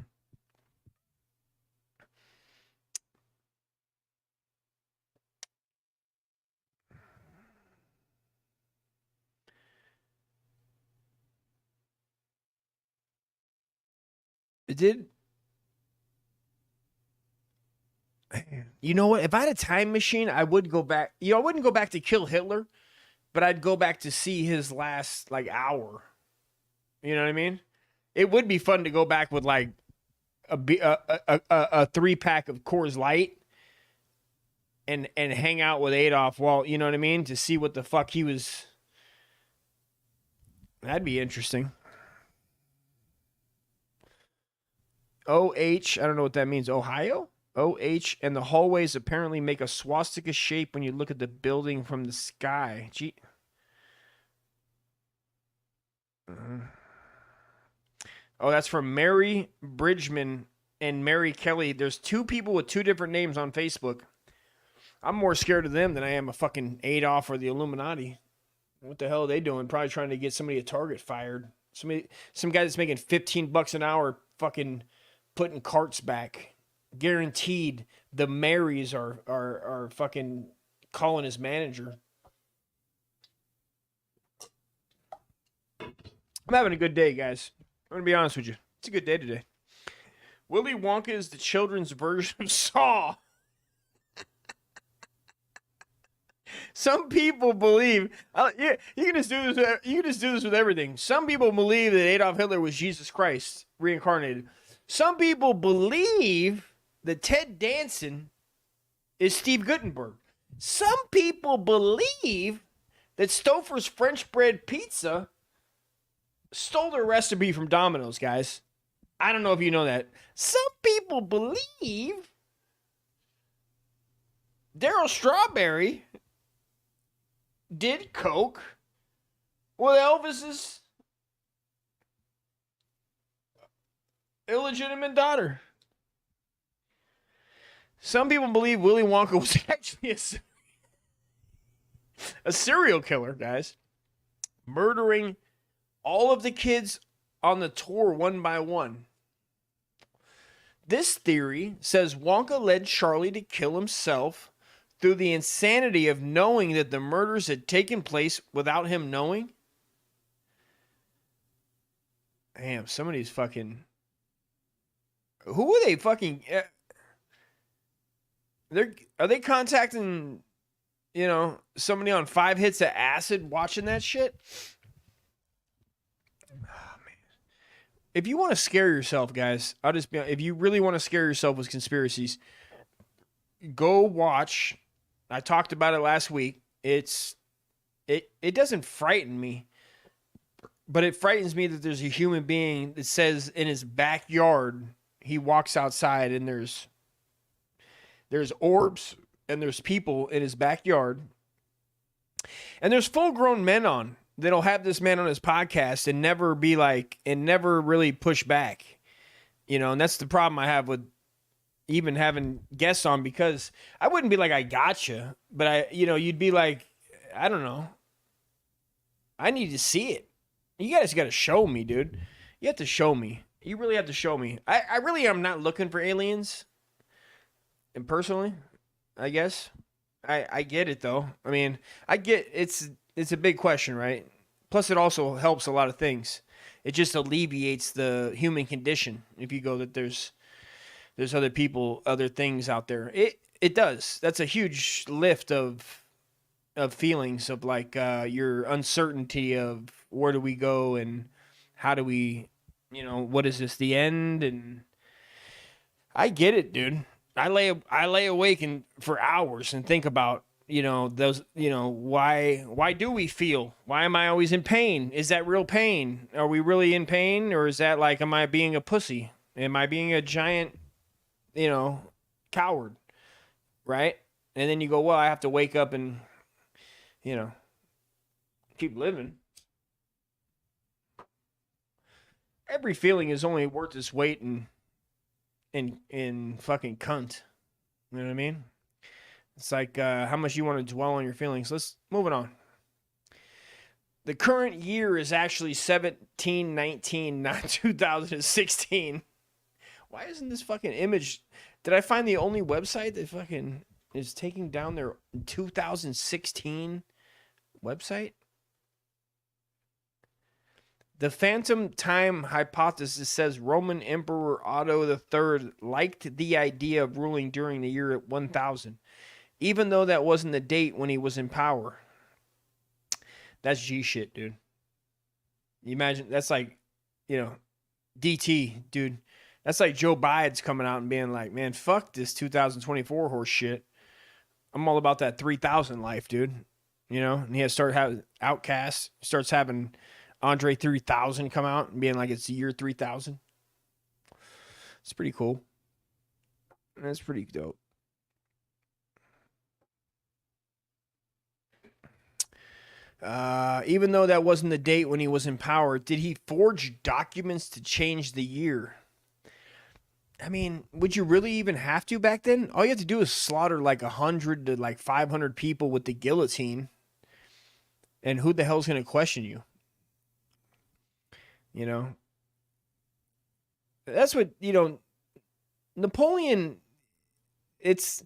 It did. You know what? If I had a time machine, I would go back. You know, I wouldn't go back to kill Hitler, but I'd go back to see his last like hour. You know what I mean? It would be fun to go back with like a 3-pack of Coors Light and hang out with Adolf while, you know what I mean, to see what the fuck he was. That'd be interesting. OH, I don't know what that means. Ohio? OH, and the hallways apparently make a swastika shape when you look at the building from the sky. Gee. Oh, that's from Mary Bridgman and Mary Kelly. There's 2 people with 2 different names on Facebook. I'm more scared of them than I am of fucking Adolf or the Illuminati. What the hell are they doing? Probably trying to get somebody at Target fired. Some guy that's making $15 an hour fucking putting carts back. Guaranteed the Marys are fucking calling his manager. I'm having a good day, guys. I'm going to be honest with you. It's a good day today. Willy Wonka is the children's version of Saw. Some people believe you can just do this. You can just do this with everything. Some people believe that Adolf Hitler was Jesus Christ reincarnated. Some people believe that Ted Danson is Steve Guttenberg. Some people believe that Stouffer's French bread pizza stole their recipe from Domino's, guys. I don't know if you know that. Some people believe Daryl Strawberry did coke with Elvis's illegitimate daughter. Some people believe Willy Wonka was actually a serial killer, guys, murdering all of the kids on the tour one by one. This theory says Wonka led Charlie to kill himself through the insanity of knowing that the murders had taken place without him knowing. Damn, some of these fucking... Who are they fucking... Are they contacting, you know, somebody on 5 hits of acid watching that shit? Oh, man. if you want to scare yourself, guys, I'll just be, if you really want to scare yourself with conspiracies, go watch. I talked about it last week. It doesn't frighten me, but it frightens me that there's a human being that says in his backyard, he walks outside and there's orbs and there's people in his backyard. And there's full-grown men on that'll have this man on his podcast and never be like, and never really push back. You know, and that's the problem I have with even having guests on, because I wouldn't be like, I gotcha, but you'd be like, I don't know. I need to see it. You guys got to show me, dude. You have to show me. You really have to show me. I really am not looking for aliens. And personally, I guess. I get it, though. I mean, I get it's a big question, right? Plus, it also helps a lot of things. It just alleviates the human condition. If you go that there's other people, other things out there. It does. That's a huge lift of feelings of like your uncertainty of where do we go and how do we, what is this, the end? And I get it, dude. I lay awake for hours and think about, those, why do we feel? Why am I always in pain? Is that real pain? Are we really in pain? Or is that like, am I being a pussy? Am I being a giant, coward? Right? And then you go, well, I have to wake up and, keep living. Every feeling is only worth its weight in fucking cunt. You know what I mean? It's like how much you want to dwell on your feelings. Let's move it on. The current year is actually 1719, not 2016. Why isn't this fucking image? Did I find the only website that fucking is taking down their 2016 website? The phantom time hypothesis says Roman Emperor Otto III liked the idea of ruling during the year 1000, even though that wasn't the date when he was in power. That's G shit, dude. You imagine, that's like, DT, dude. That's like Joe Biden's coming out and being like, man, fuck this 2024 horse shit. I'm all about that 3000 life, dude. And he has started having Outcasts, starts having Andre 3000 come out and being like, it's the year 3000. It's pretty cool. That's pretty dope. Even though that wasn't the date when he was in power, did he forge documents to change the year? I mean, would you really even have to back then? All you have to do is slaughter like 100 to like 500 people with the guillotine. And who the hell's going to question you? That's what, Napoleon, it's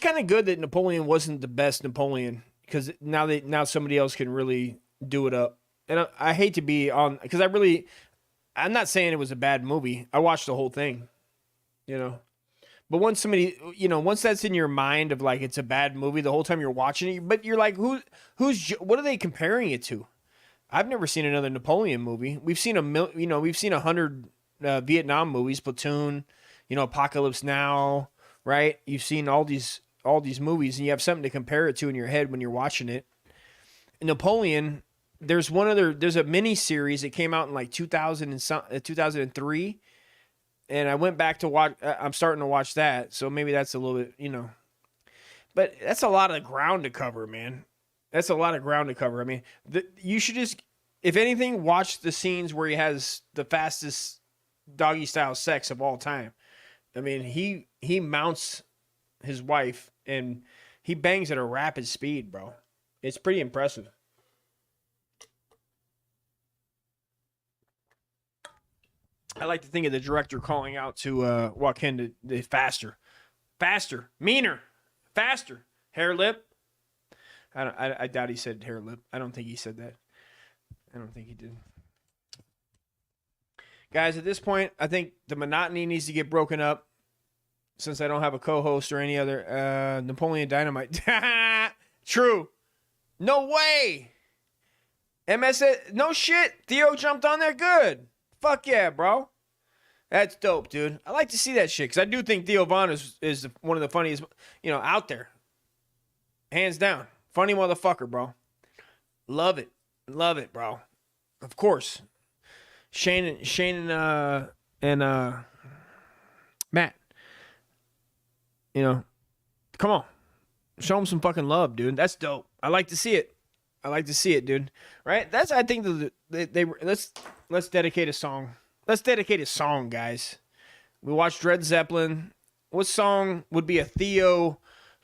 kind of good that Napoleon wasn't the best Napoleon, because now somebody else can really do it up. And I hate to be on, because I'm not saying it was a bad movie. I watched the whole thing, but once somebody, once that's in your mind of like, it's a bad movie the whole time you're watching it, but you're like, what are they comparing it to? I've never seen another Napoleon movie. We've seen 100 Vietnam movies, Platoon, Apocalypse Now, right? You've seen all these movies, and you have something to compare it to in your head when you're watching it. Napoleon, there's a mini series that came out in like 2003, and I went back to watch. I'm starting to watch that, so maybe that's a little bit, but that's a lot of ground to cover, man. That's a lot of ground to cover. I mean, you should just, if anything, watch the scenes where he has the fastest doggy style sex of all time. I mean, he mounts his wife and he bangs at a rapid speed, bro. It's pretty impressive. I like to think of the director calling out to Joaquin to faster, meaner, faster, hair lip. I doubt he said hair lip. I don't think he said that. I don't think he did. Guys, at this point, I think the monotony needs to get broken up, since I don't have a co-host or any other. Napoleon Dynamite. True. No way. MS, no shit. Theo jumped on there good. Fuck yeah, bro. That's dope, dude. I like to see that shit because I do think Theo Von is one of the funniest, out there. Hands down. Funny motherfucker, bro. Love it. Love it, bro. Of course. Shane and Matt. Come on. Show him some fucking love, dude. That's dope. I like to see it. Dude. Right? That's, I think, let's dedicate a song. Let's dedicate a song, guys. We watched Led Zeppelin. What song would be a Theo,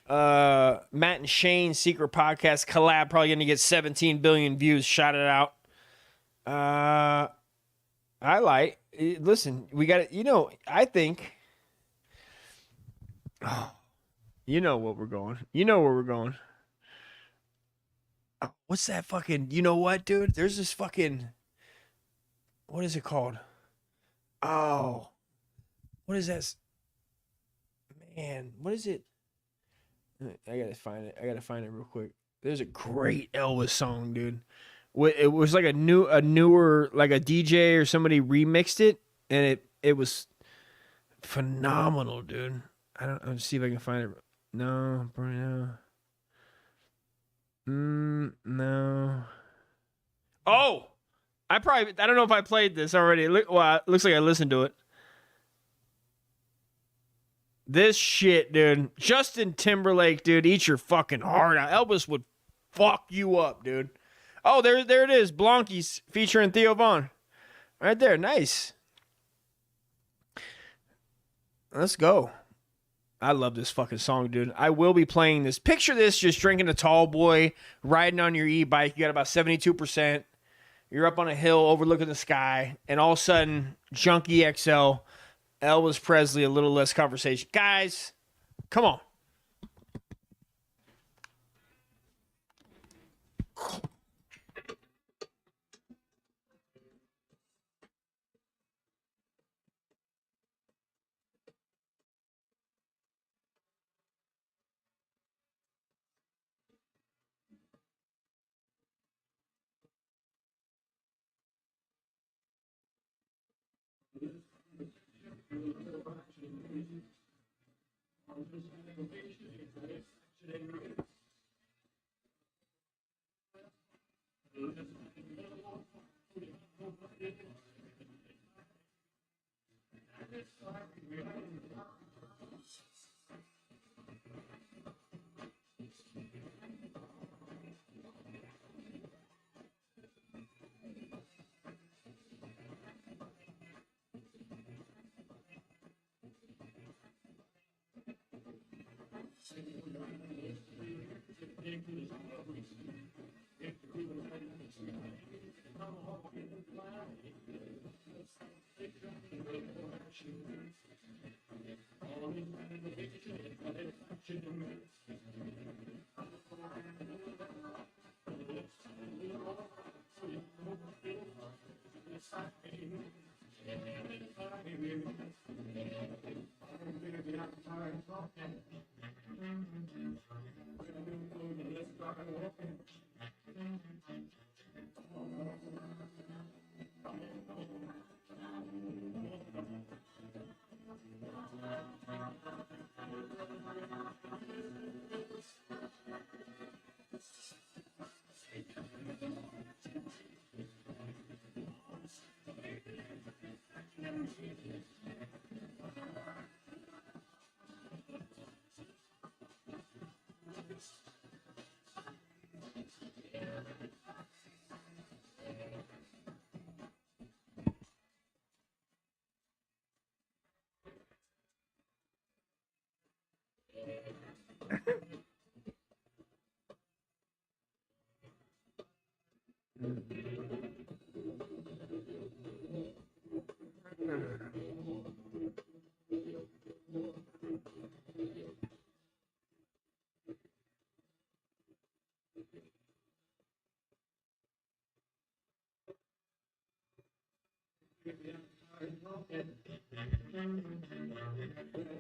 Matt and Shane secret podcast collab? Probably going to get 17 billion views. Shout it out. Listen, we got it. I think. Oh, you know what we're going. You know where we're going. Oh, what's that fucking? You know what, dude? There's this fucking. What is it called? Oh, what is that? Man, what is it? I gotta find it real quick. There's a great Elvis song, dude. It was like a newer, like a DJ or somebody remixed it, and it was phenomenal, dude. I'll see if I can find it. No, no. Oh, I don't know if I played this already. It looks like I listened to it. This shit, dude. Justin Timberlake, dude. Eat your fucking heart out. Elvis would fuck you up, dude. Oh, there it is. Blankies featuring Theo Von. Right there. Nice. Let's go. I love this fucking song, dude. I will be playing this. Picture this, just drinking a tall boy, riding on your e-bike. You got about 72%. You're up on a hill overlooking the sky, and all of a sudden, Junkie XL, Elvis Presley, a little less conversation. Guys, come on.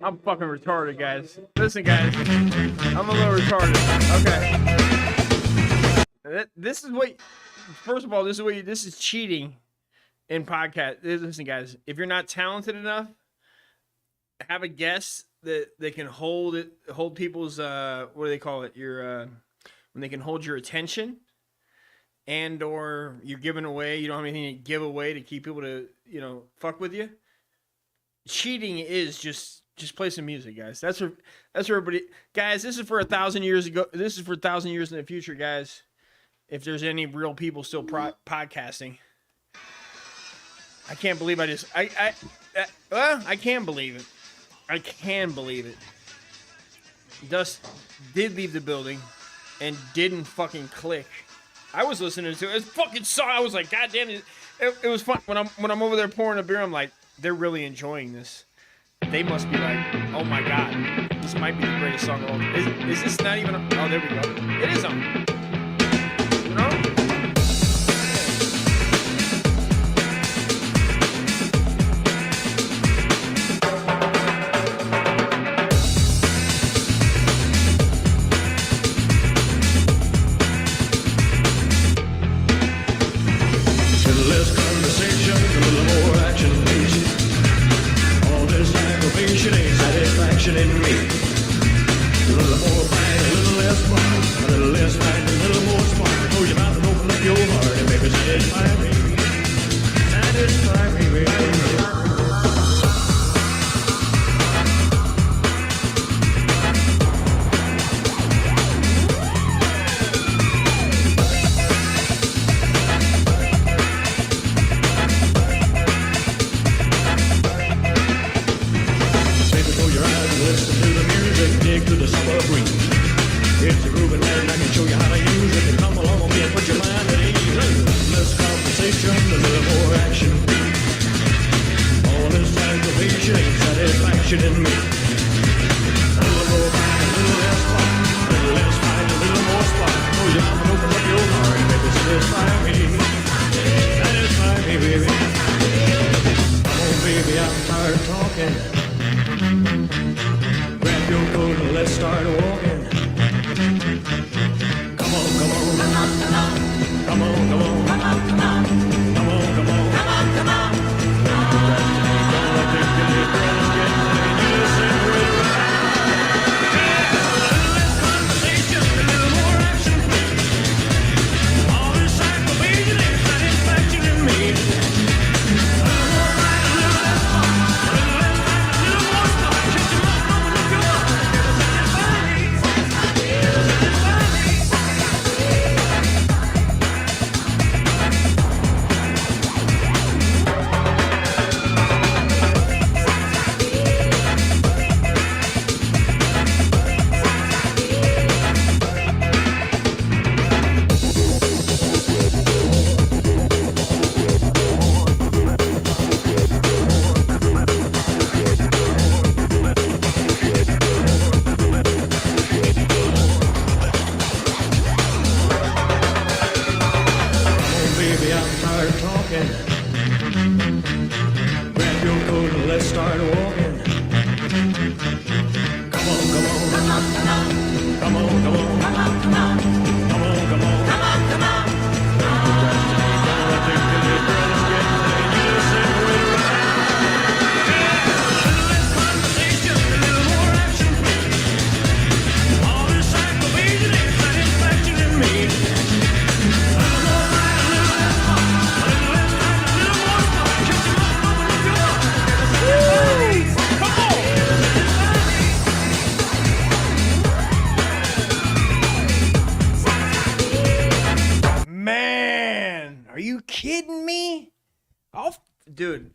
I'm fucking retarded, guys. Listen, guys. I'm a little retarded. Okay. This is what... First of all, this is cheating. in podcast. Listen, guys, if you're not talented enough, have a guest that they can hold people's what do they call it? Your when they can hold your attention, and or you're giving away, you don't have anything to give away to keep people to fuck with you. Cheating is just play some music, guys. That's for everybody, guys. This is for 1,000 years ago. This is for 1,000 years in the future, guys. If there's any real people still podcasting, I can't believe I can't believe it. I can believe it. Dust did leave the building and didn't fucking click. I was listening to it. It's fucking song. I was like, God damn it. It was fun. When I'm over there pouring a beer, I'm like, they're really enjoying this. They must be like, oh my God, this might be the greatest song of all time. Is this not even on? Oh, there we go. It is on. You know?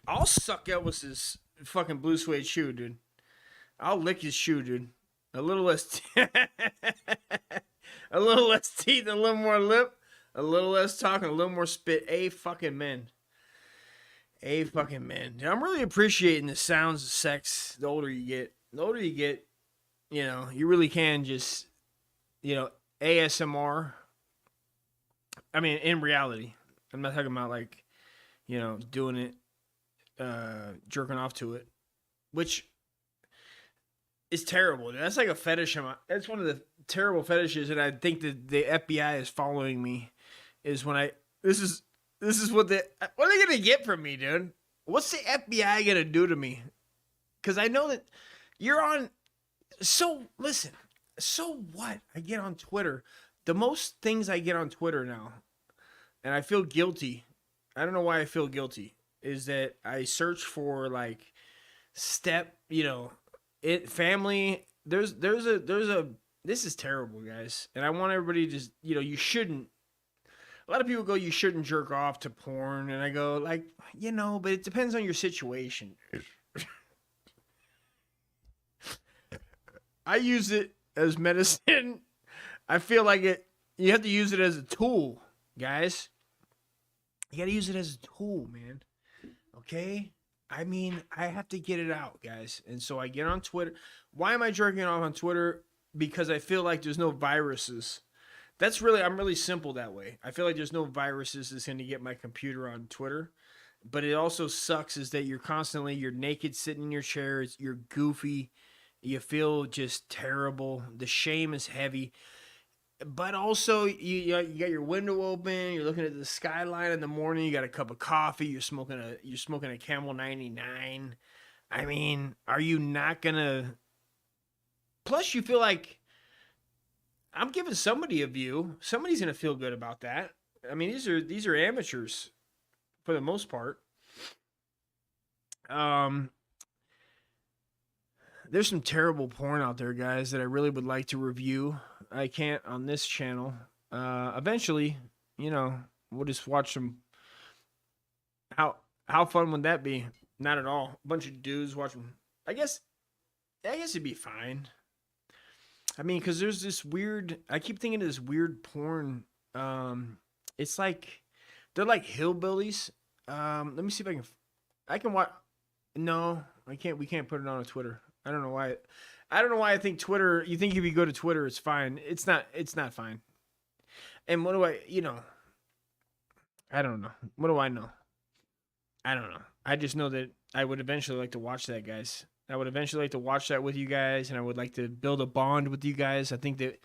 I'll suck Elvis's fucking blue suede shoe, dude. I'll lick his shoe, dude. A little less, a little less teeth, a little more lip, a little less talking, a little more spit. A fucking man. Dude, I'm really appreciating the sounds of sex. The older you get, you really can just, ASMR. I mean, in reality, I'm not talking about like, doing it. Jerking off to it, which is terrible. That's like a fetish. That's one of the terrible fetishes, and I think that the FBI is following me. Is when this is This is what are they gonna get from me, dude? What's the FBI gonna do to me? Because I know that you're on. So listen. So what? I get on Twitter. The most things I get on Twitter now, and I feel guilty. I don't know why I feel guilty. Is that I search for like family. There's a. This is terrible, guys. And I want everybody to just, you shouldn't. A lot of people go, you shouldn't jerk off to porn. And I go, like, but it depends on your situation. I use it as medicine. I feel like you have to use it as a tool, guys. You got to use it as a tool, man. Okay? I mean, I have to get it out, guys. And so I get on Twitter. Why am I jerking off on Twitter? Because I feel like there's no viruses. I'm really simple that way. I feel like there's no viruses that's going to get my computer on Twitter. But it also sucks is that you're naked sitting in your chair. You're goofy. You feel just terrible. The shame is heavy. But also, you got your window open. You're looking at the skyline in the morning. You got a cup of coffee. You're smoking a Camel 99. I mean, are you not going to... Plus, you feel like... I'm giving somebody a view. Somebody's gonna feel good about that. I mean, these are amateurs for the most part. There's some terrible porn out there, guys, that I really would like to review. I can't on this channel. Eventually, we'll just watch some. How fun would that be? Not at all. A bunch of dudes watching. I guess it'd be fine. I mean, because there's this weird... I keep thinking of this weird porn. It's like... They're like hillbillies. Let me see if I can watch... No, I can't. We can't put it on Twitter. I don't know why. I don't know why I think Twitter... You think if you go to Twitter, it's fine. It's not fine. And what do I... I don't know. What do I know? I don't know. I just know that I would eventually like to watch that, guys. I would eventually like to watch that with you guys, and I would like to build a bond with you guys. I think that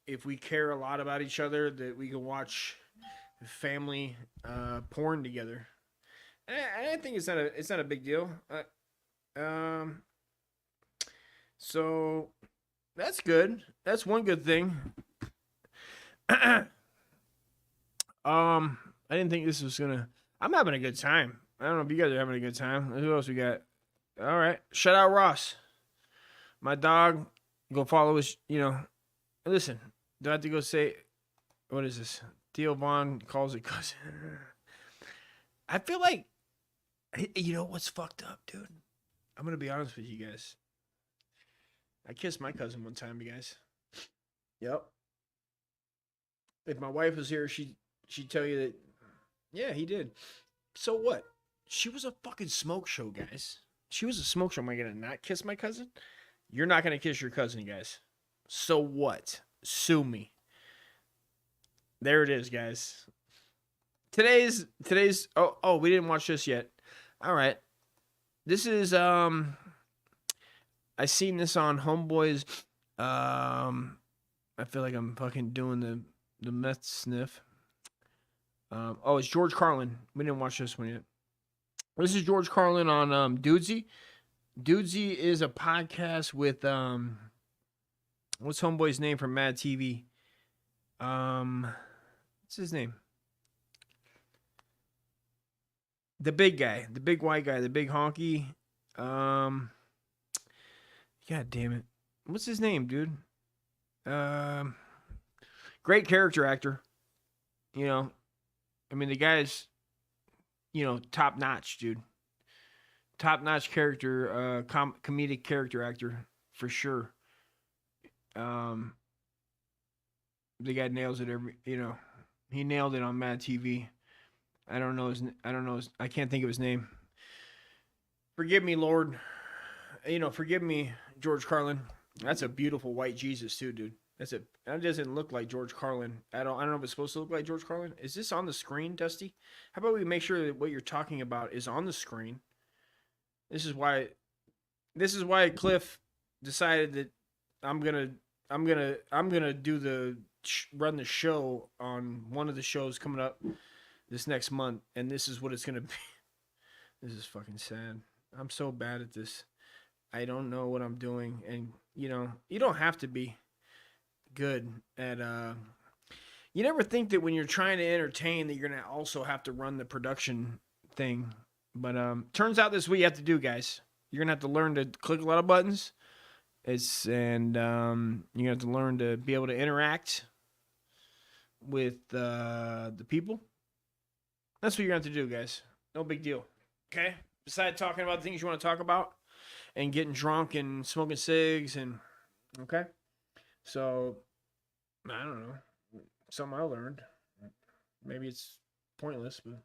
if we care a lot about each other, that we can watch family porn together. And I think it's not a big deal. So that's good. That's one good thing. I didn't think this was gonna. I'm having a good time. I don't know if you guys are having a good time. Who else we got? All right. Shout out Ross. My dog. Go follow his, Listen, do I have to go say, what is this? Theo Vaughn calls it cousin. I feel like, what's fucked up, dude? I'm going to be honest with you guys. I kissed my cousin one time, you guys. Yep. If my wife was here, she'd tell you that, yeah, he did. So what? She was a fucking smoke show, guys. She was a smoke show. Am I going to not kiss my cousin? You're not going to kiss your cousin, guys. So what? Sue me. There it is, guys. Today's we didn't watch this yet. All right. This is I seen this on Homeboys. I feel like I'm fucking doing the meth sniff. It's George Carlin. We didn't watch this one yet. This is George Carlin on Dudesy. Dudesy is a podcast with what's Homeboy's name from Mad TV? What's his name? The big guy, the big white guy, the big honky. God damn it. What's his name, dude? Great character actor. I mean, the guy's, top notch, dude. Top notch character, comedic character actor for sure. The guy nails it he nailed it on Mad TV. I can't think of his name. Forgive me, Lord. Forgive me, George Carlin. That's a beautiful white Jesus too, dude. That doesn't look like George Carlin at all. I don't know if it's supposed to look like George Carlin. Is this on the screen, Dusty? How about we make sure that what you're talking about is on the screen? This is why Cliff decided that I'm gonna do run the show on one of the shows coming up. this next month, and this is what it's gonna be. This is fucking sad. I'm so bad at this. I don't know what I'm doing, and you don't have to be good at. You never think that when you're trying to entertain that you're gonna also have to run the production thing, but turns out this is what you have to do, guys. You're gonna have to learn to click a lot of buttons. You're gonna have to learn to be able to interact with the people. That's what you're gonna have to do, guys. No big deal. Okay. Besides talking about the things you want to talk about and getting drunk and smoking cigs and okay. So I don't know. Something I learned. Maybe it's pointless, but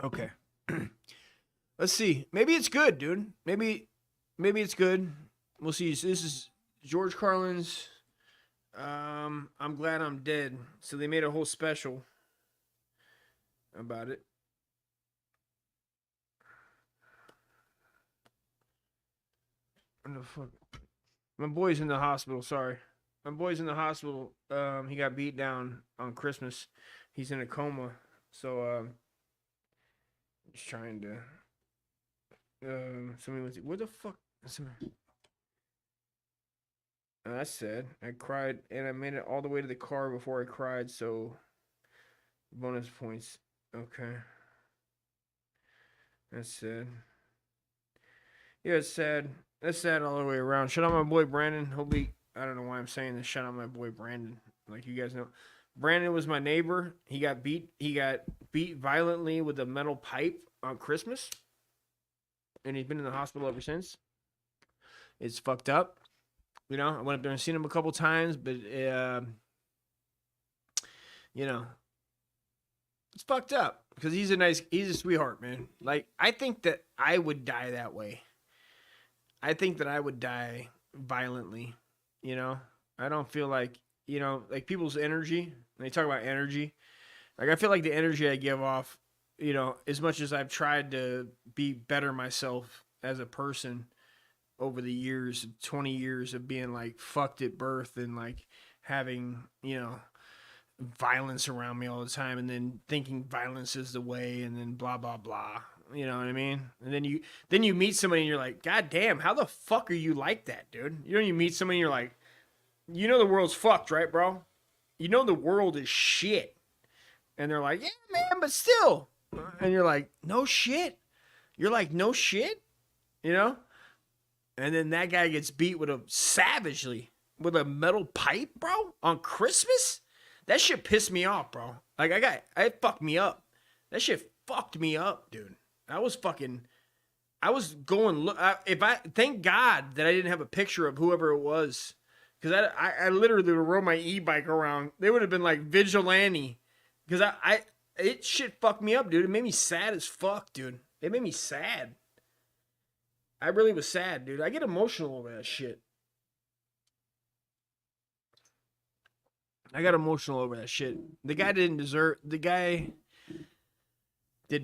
okay. Let's see. Maybe it's good, dude. Maybe it's good. We'll see. So this is George Carlin's I'm Glad I'm Dead. So they made a whole special about it. What the fuck? My boy's in the hospital, sorry. My boy's in the hospital. He got beat down on Christmas. He's in a coma. So just trying to somebody was what the fuck? That's sad. I cried and I made it all the way to the car before I cried, so bonus points. Okay. That's sad. Yeah, it's sad. That's sad all the way around. Shout out my boy Brandon. I don't know why I'm saying this. Shout out my boy Brandon. Like you guys know. Brandon was my neighbor. He got beat violently with a metal pipe on Christmas. And he's been in the hospital ever since. It's fucked up. I went up there and seen him a couple times, but it's fucked up because he's a sweetheart, man. Like, I think that I would die that way. I think that I would die violently, I don't feel like, like people's energy, when they talk about energy, like I feel like the energy I give off, as much as I've tried to be better myself as a person over the years, 20 years of being like fucked at birth and like having, violence around me all the time and then thinking violence is the way and then blah, blah, blah. You know what I mean? And then you meet somebody and you're like, God damn, how the fuck are you like that, dude? You meet somebody and you're like, the world's fucked, right, bro? The world is shit. And they're like, yeah, man, but still. And you're like, no shit. You're like, no shit? And then that guy gets beat savagely with a metal pipe, bro, on Christmas? That shit pissed me off, bro. Like, it fucked me up. That shit fucked me up, dude. I was going, thank God that I didn't have a picture of whoever it was. Because I literally rode my e-bike around. They would have been like vigilante. Because it shit fucked me up, dude. It made me sad as fuck, dude. It made me sad. I really was sad, dude. I get emotional over that shit. I got emotional over that shit. The guy did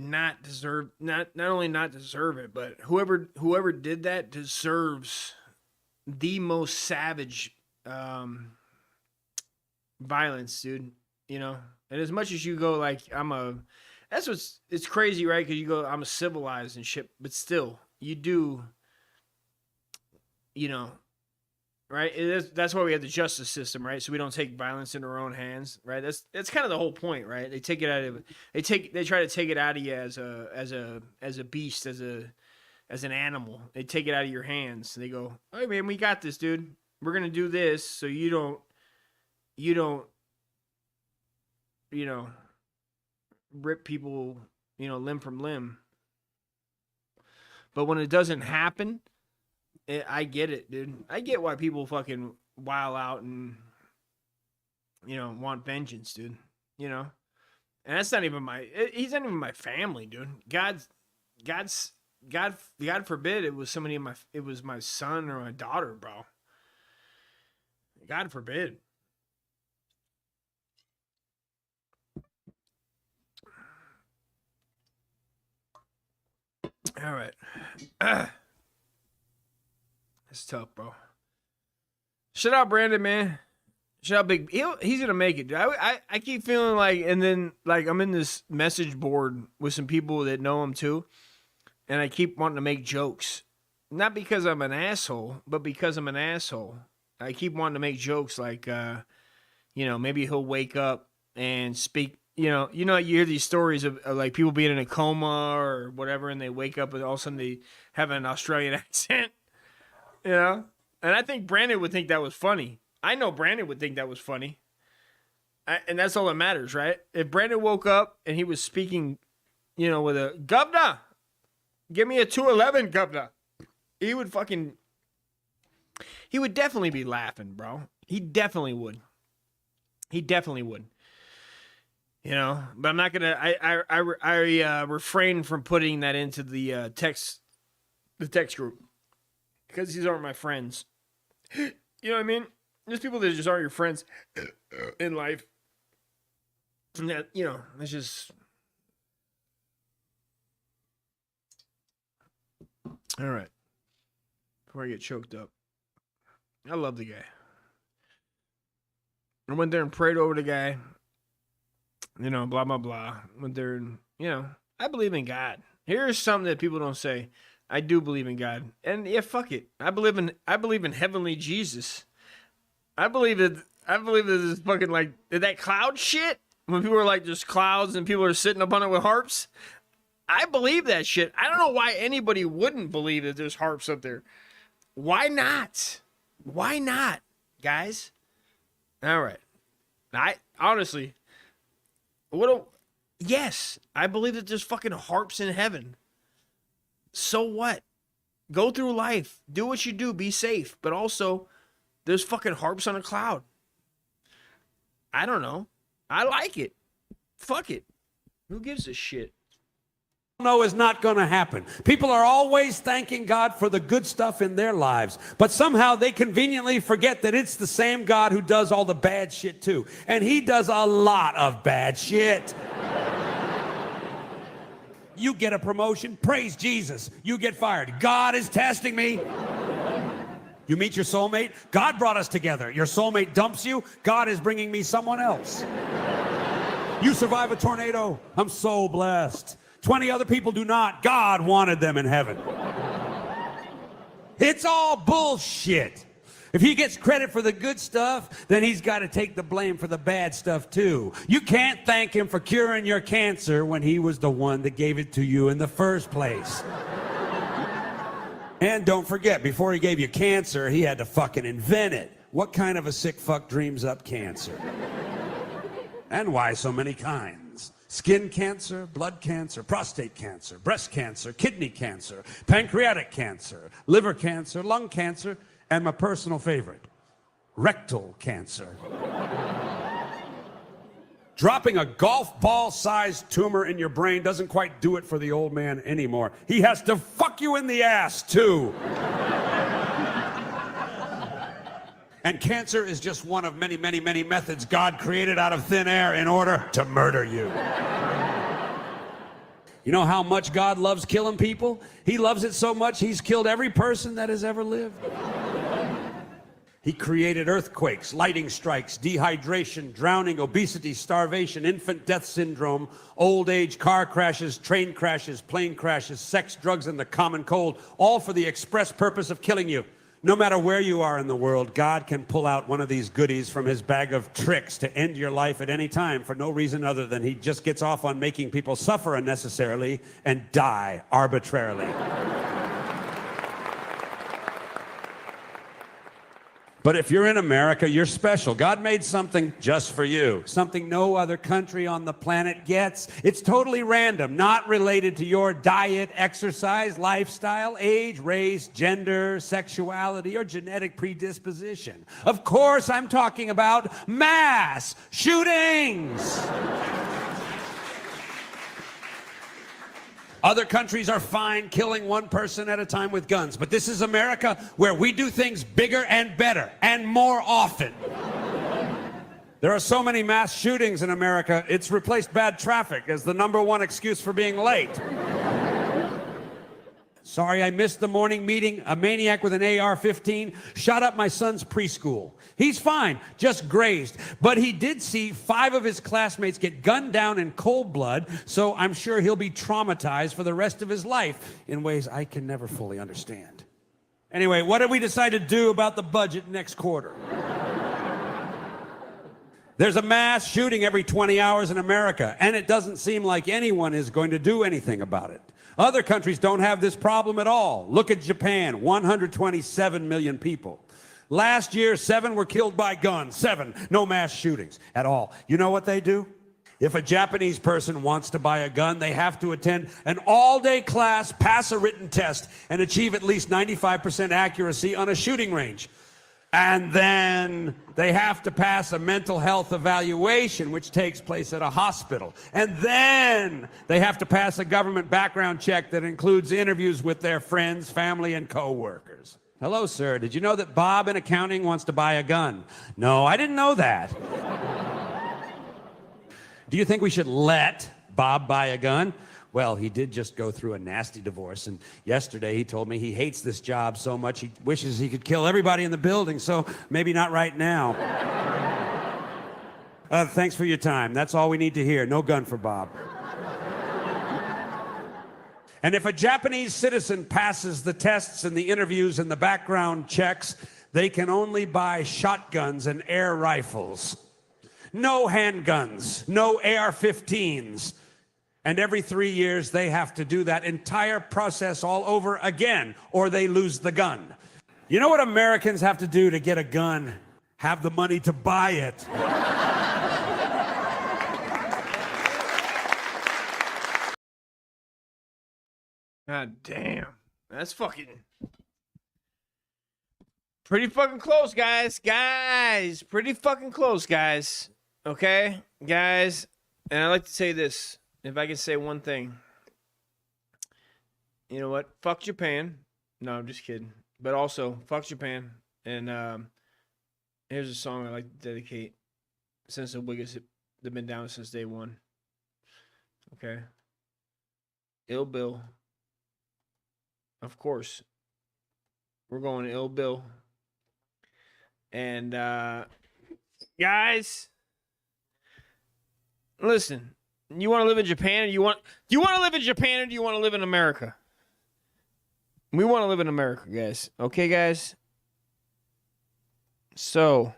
not deserve, not only not deserve it, but whoever did that deserves the most savage violence, dude. And as much as you go like it's crazy, right? Because you go, I'm a civilized and shit, but still, you do, right? That's why we have the justice system, right? So we don't take violence into our own hands, right? That's kind of the whole point, right? They take it out of they try to take it out of you as a beast, as an animal. They take it out of your hands. And they go, "Hey man, we got this, dude. We're gonna do this, so you don't, rip people, limb from limb." But when it doesn't happen, I get it, dude. I get why people fucking wild out and, want vengeance, dude. And that's not even he's not even my family, dude. God forbid it was somebody it was my son or my daughter, bro. God forbid. All right. It's tough, bro. Shout out Brandon, man. Shut up, big. He's gonna make it. I keep feeling like, and then like I'm in this message board with some people that know him too, and I keep wanting to make jokes, not because I'm an asshole, but because I'm an asshole. I keep wanting to make jokes like, maybe he'll wake up and speak. You hear these stories of like people being in a coma or whatever, and they wake up and all of a sudden they have an Australian accent. And I think Brandon would think that was funny. I know Brandon would think that was funny. And that's all that matters, right? If Brandon woke up and he was speaking, with a, "Governor, give me a 211, governor," he would definitely be laughing, bro. He definitely would. But I'm not going to, I refrain from putting that into the text group because these aren't my friends. You know what I mean? There's people that just aren't your friends in life. And that, it's just. All right. Before I get choked up. I love the guy. I went there and prayed over the guy. Blah, blah, blah. Went there and, I believe in God. Here's something that people don't say. I do believe in God. And yeah, fuck it. I believe in heavenly Jesus. I believe that this fucking like that cloud shit. When people are like just clouds and people are sitting up on it with harps. I believe that shit. I don't know why anybody wouldn't believe that there's harps up there. Why not? Why not, guys? All right. I honestly, yes, I believe that there's fucking harps in heaven. So what? Go through life. Do what you do. Be safe. But also, there's fucking harps on a cloud. I don't know. I like it. Fuck it. Who gives a shit? No, is not going to happen. People are always thanking God for the good stuff in their lives, but somehow they conveniently forget that it's the same God who does all the bad shit too. And he does a lot of bad shit. You get a promotion, praise Jesus. You get fired, God is testing me. You meet your soulmate, God brought us together. Your soulmate dumps you, God is bringing me someone else. You survive a tornado, I'm so blessed. 20 other people do not. God wanted them in heaven. It's all bullshit. If he gets credit for the good stuff, then he's got to take the blame for the bad stuff too. You can't thank him for curing your cancer when he was the one that gave it to you in the first place. And don't forget, before he gave you cancer, he had to fucking invent it. What kind of a sick fuck dreams up cancer? And why so many kinds? Skin cancer, blood cancer, prostate cancer, breast cancer, kidney cancer, pancreatic cancer, liver cancer, lung cancer, and my personal favorite, rectal cancer. Dropping a golf ball-sized tumor in your brain doesn't quite do it for the old man anymore. He has to fuck you in the ass, too. And cancer is just one of many, many, many methods God created out of thin air in order to murder you. You know how much God loves killing people? He loves it so much, he's killed every person that has ever lived. He created earthquakes, lightning strikes, dehydration, drowning, obesity, starvation, infant death syndrome, old age, car crashes, train crashes, plane crashes, sex, drugs, and the common cold, all for the express purpose of killing you. No matter where you are in the world, God can pull out one of these goodies from his bag of tricks to end your life at any time for no reason other than he just gets off on making people suffer unnecessarily and die arbitrarily. But if you're in America, you're special. God made something just for you, something no other country on the planet gets. It's totally random, not related to your diet, exercise, lifestyle, age, race, gender, sexuality, or genetic predisposition. Of course, I'm talking about mass shootings. Other countries are fine killing one person at a time with guns, but this is America where we do things bigger and better and more often. There are so many mass shootings in America, it's replaced bad traffic as the #1 excuse for being late. Sorry I missed the morning meeting. A maniac with an AR-15 shot up my son's preschool. He's fine, just grazed. But he did see 5 of his classmates get gunned down in cold blood, so I'm sure he'll be traumatized for the rest of his life in ways I can never fully understand. Anyway, what did we decide to do about the budget next quarter? There's a mass shooting every 20 hours in America, and it doesn't seem like anyone is going to do anything about it. Other countries don't have this problem at all. Look at Japan, 127 million people. Last year, 7 were killed by guns. 7, no mass shootings at all. You know what they do? If a Japanese person wants to buy a gun, they have to attend an all-day class, pass a written test, and achieve at least 95% accuracy on a shooting range. And then they have to pass a mental health evaluation, which takes place at a hospital. And then they have to pass a government background check that includes interviews with their friends, family, and co-workers. Hello, sir. Did you know that Bob in accounting wants to buy a gun? No, I didn't know that. Do you think we should let Bob buy a gun? Well, he did just go through a nasty divorce, and yesterday he told me he hates this job so much he wishes he could kill everybody in the building, so maybe not right now. Thanks for your time. That's all we need to hear. No gun for Bob. And if a Japanese citizen passes the tests and the interviews and the background checks, they can only buy shotguns and air rifles. No handguns, no AR-15s. And every 3 years, they have to do that entire process all over again, or they lose the gun. You know what Americans have to do to get a gun? Have the money to buy it. God damn. That's fucking... pretty fucking close, guys. Guys, pretty fucking close, guys. Okay? Guys, and I'd like to say this. If I can say one thing, you know what? Fuck Japan. No, I'm just kidding. But also, fuck Japan. And here's a song I like to dedicate. Since the Wiggas, they've been down since day one. Okay? Ill Bill. Of course. We're going to Ill Bill. And, guys, listen. You want to live in Japan, or do you want to live in Japan, or do you want to live in America? We want to live in America, guys. Okay, guys? So,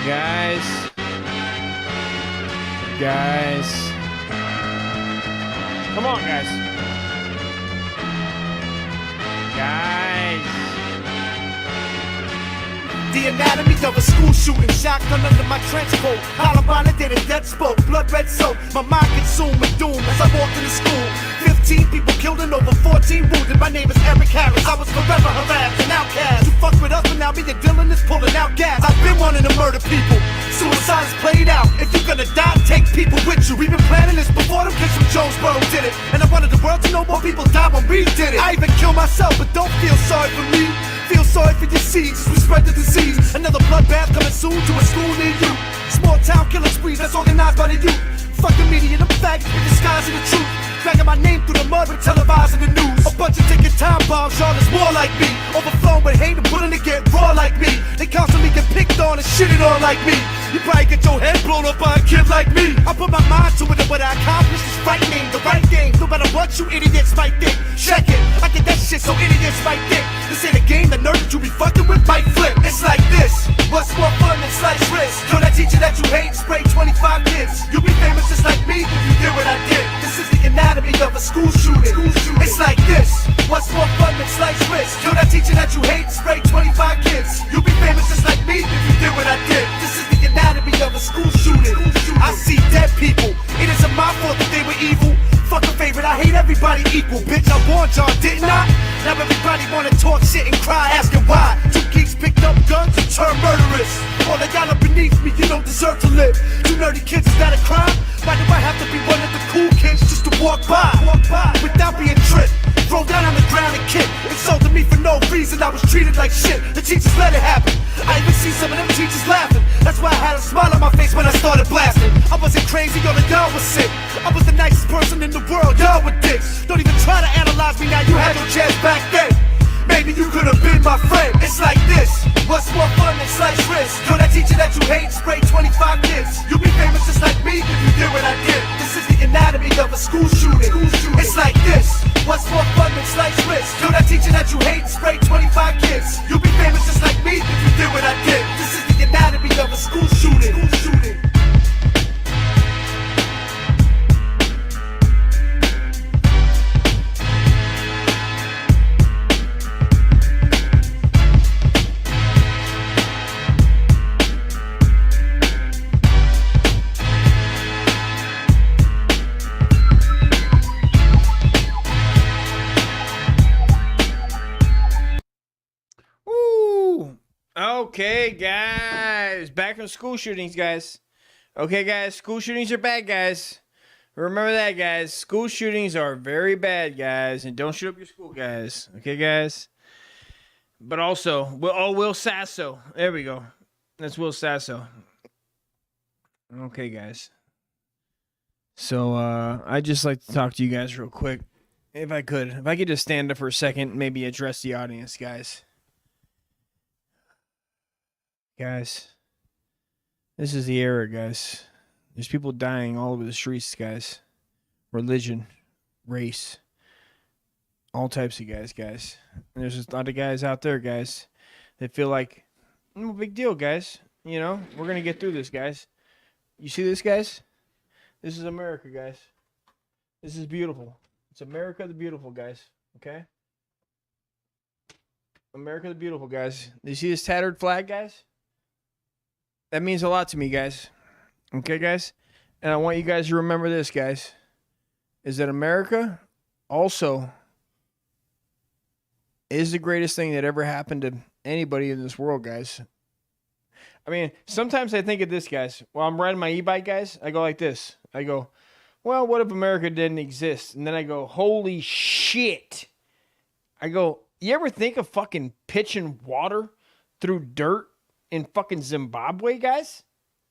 guys, come on, guys. The anatomy of a school shooting, shotgun under my trench coat. Alabama did a death spoke, blood red soap. My mind consumed with doom as I walked into school. 15 people killed and over 14 wounded. My name is Eric Harris. I was forever harassed and outcast. You fuck with us, but now me and Dylan is pulling out gas. I've been wanting to murder people. Suicide's played out. If you're gonna die, take people with you. We've been planning this before them kids from Jonesboro did it. And I wanted the world to know more people died when we did it. I even killed myself, but don't feel sorry for me. Feel sorry for your seeds, we spread the disease. Another bloodbath coming soon to a school near you. Small town killing sprees that's organized by the youth. Fucking media, them faggots with disguising the truth. Dragging my name through the mud with televising the news. A bunch of ticking time bombs, y'all is more like me. Overflowing with hate and willing to get raw like me. They constantly get picked on and shitted on like me. You probably get your head blown up by a kid like me. I put my mind to it and what I accomplished is frightening. The right game, no matter what you idiots might think. Check it, I get that shit so idiots might think. This ain't a game, the nerd that you be fucking with might flip. It's like this, what's more fun than slice wrist? Yo, that teacher that you hate, spray 25 kids. You'll be famous just like me if you did what I did. This is the anatomy of a school shooting. It's like this, what's more fun than slice wrist? Yo, that teacher that you hate, spray 25 kids. You'll be famous just like me if you did what I did. This is the anatomy of a school shooting. I see dead people, it isn't my fault that they were evil. Fuck a favorite, I hate everybody equal. Bitch, I warned y'all, didn't I? Now everybody wanna talk shit and cry, asking why. Two geeks picked up guns and turned murderers. All they got up beneath me, you don't deserve to live. You nerdy kids, is that a crime? Why do I have to be one of the cool kids just to walk by without being tripped? Throw down on the ground and kick. Insulted me for no reason, I was treated like shit. The teachers let it happen. I even see started blasting. I wasn't crazy, all of y'all was sick. I was the nicest person in the world, y'all were dicks. Don't even try to analyze me now, you had no chance back then. Maybe you could have been my friend. It's like this. What's more fun than slice wrist? Yo, that teacher that you hate sprayed 25 kids. You'll be famous just like me if you did what I did. This is the anatomy of a school shooting. It's like this. What's more fun than slice wrist? Yo, that teacher that you hate sprayed 25 kids. You'll be famous just like me if you did what I did. This is the anatomy of a school shooting. Okay, guys. Back from school shootings, guys. Okay, guys. School shootings are bad, guys. Remember that, guys. School shootings are very bad, guys. And don't shoot up your school, guys. Okay, guys? But also, Will Sasso. There we go. That's Will Sasso. Okay, guys. So, I'd just like to talk to you guys real quick. If I could. If I could just stand up for a second, maybe address the audience, guys. Guys, this is the era, guys. There's people dying all over the streets, guys. Religion, race, all types of guys. And there's a lot of guys out there, guys, that feel like, no big deal, guys. You know, we're going to get through this, guys. You see this, guys? This is America, guys. This is beautiful. It's America the beautiful, guys. Okay? America the beautiful, guys. Do you see this tattered flag, guys? That means a lot to me, guys. Okay, guys? And I want you guys to remember this, guys. Is that America also is the greatest thing that ever happened to anybody in this world, guys. I mean, sometimes I think of this, guys. While I'm riding my e-bike, guys, I go like this. I go, well, what if America didn't exist? And then I go, holy shit. I go, you ever think of fucking pitching water through dirt in fucking Zimbabwe, guys?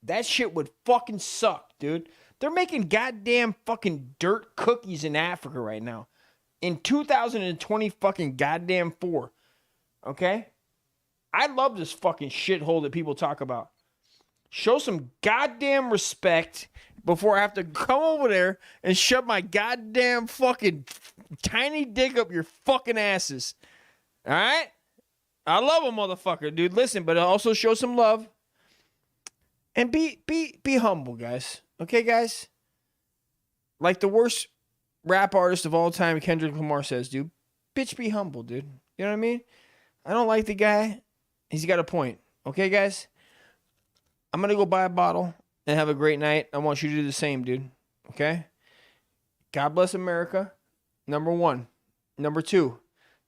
That shit would fucking suck, dude. They're making goddamn fucking dirt cookies in Africa right now. In 2020 fucking goddamn 4. Okay? I love this fucking shithole that people talk about. Show some goddamn respect before I have to come over there and shove my goddamn fucking tiny dick up your fucking asses. Alright? I love a motherfucker, dude. Listen, but also show some love. And be humble, guys. Okay, guys? Like the worst rap artist of all time, Kendrick Lamar says, dude, bitch, be humble, dude. You know what I mean? I don't like the guy. He's got a point. Okay, guys? I'm going to go buy a bottle and have a great night. I want you to do the same, dude. Okay? God bless America. Number 1. Number 2,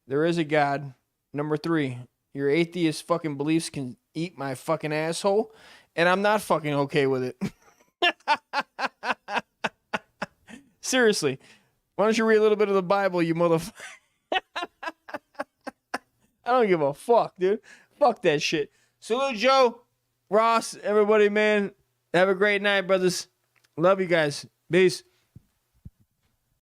there is a God. Number 3, your atheist fucking beliefs can eat my fucking asshole, and I'm not fucking okay with it. Seriously. Why don't you read a little bit of the Bible, you motherfucker? I don't give a fuck, dude. Fuck that shit. Salute, Joe, Ross, everybody, man. Have a great night, brothers. Love you guys. Peace.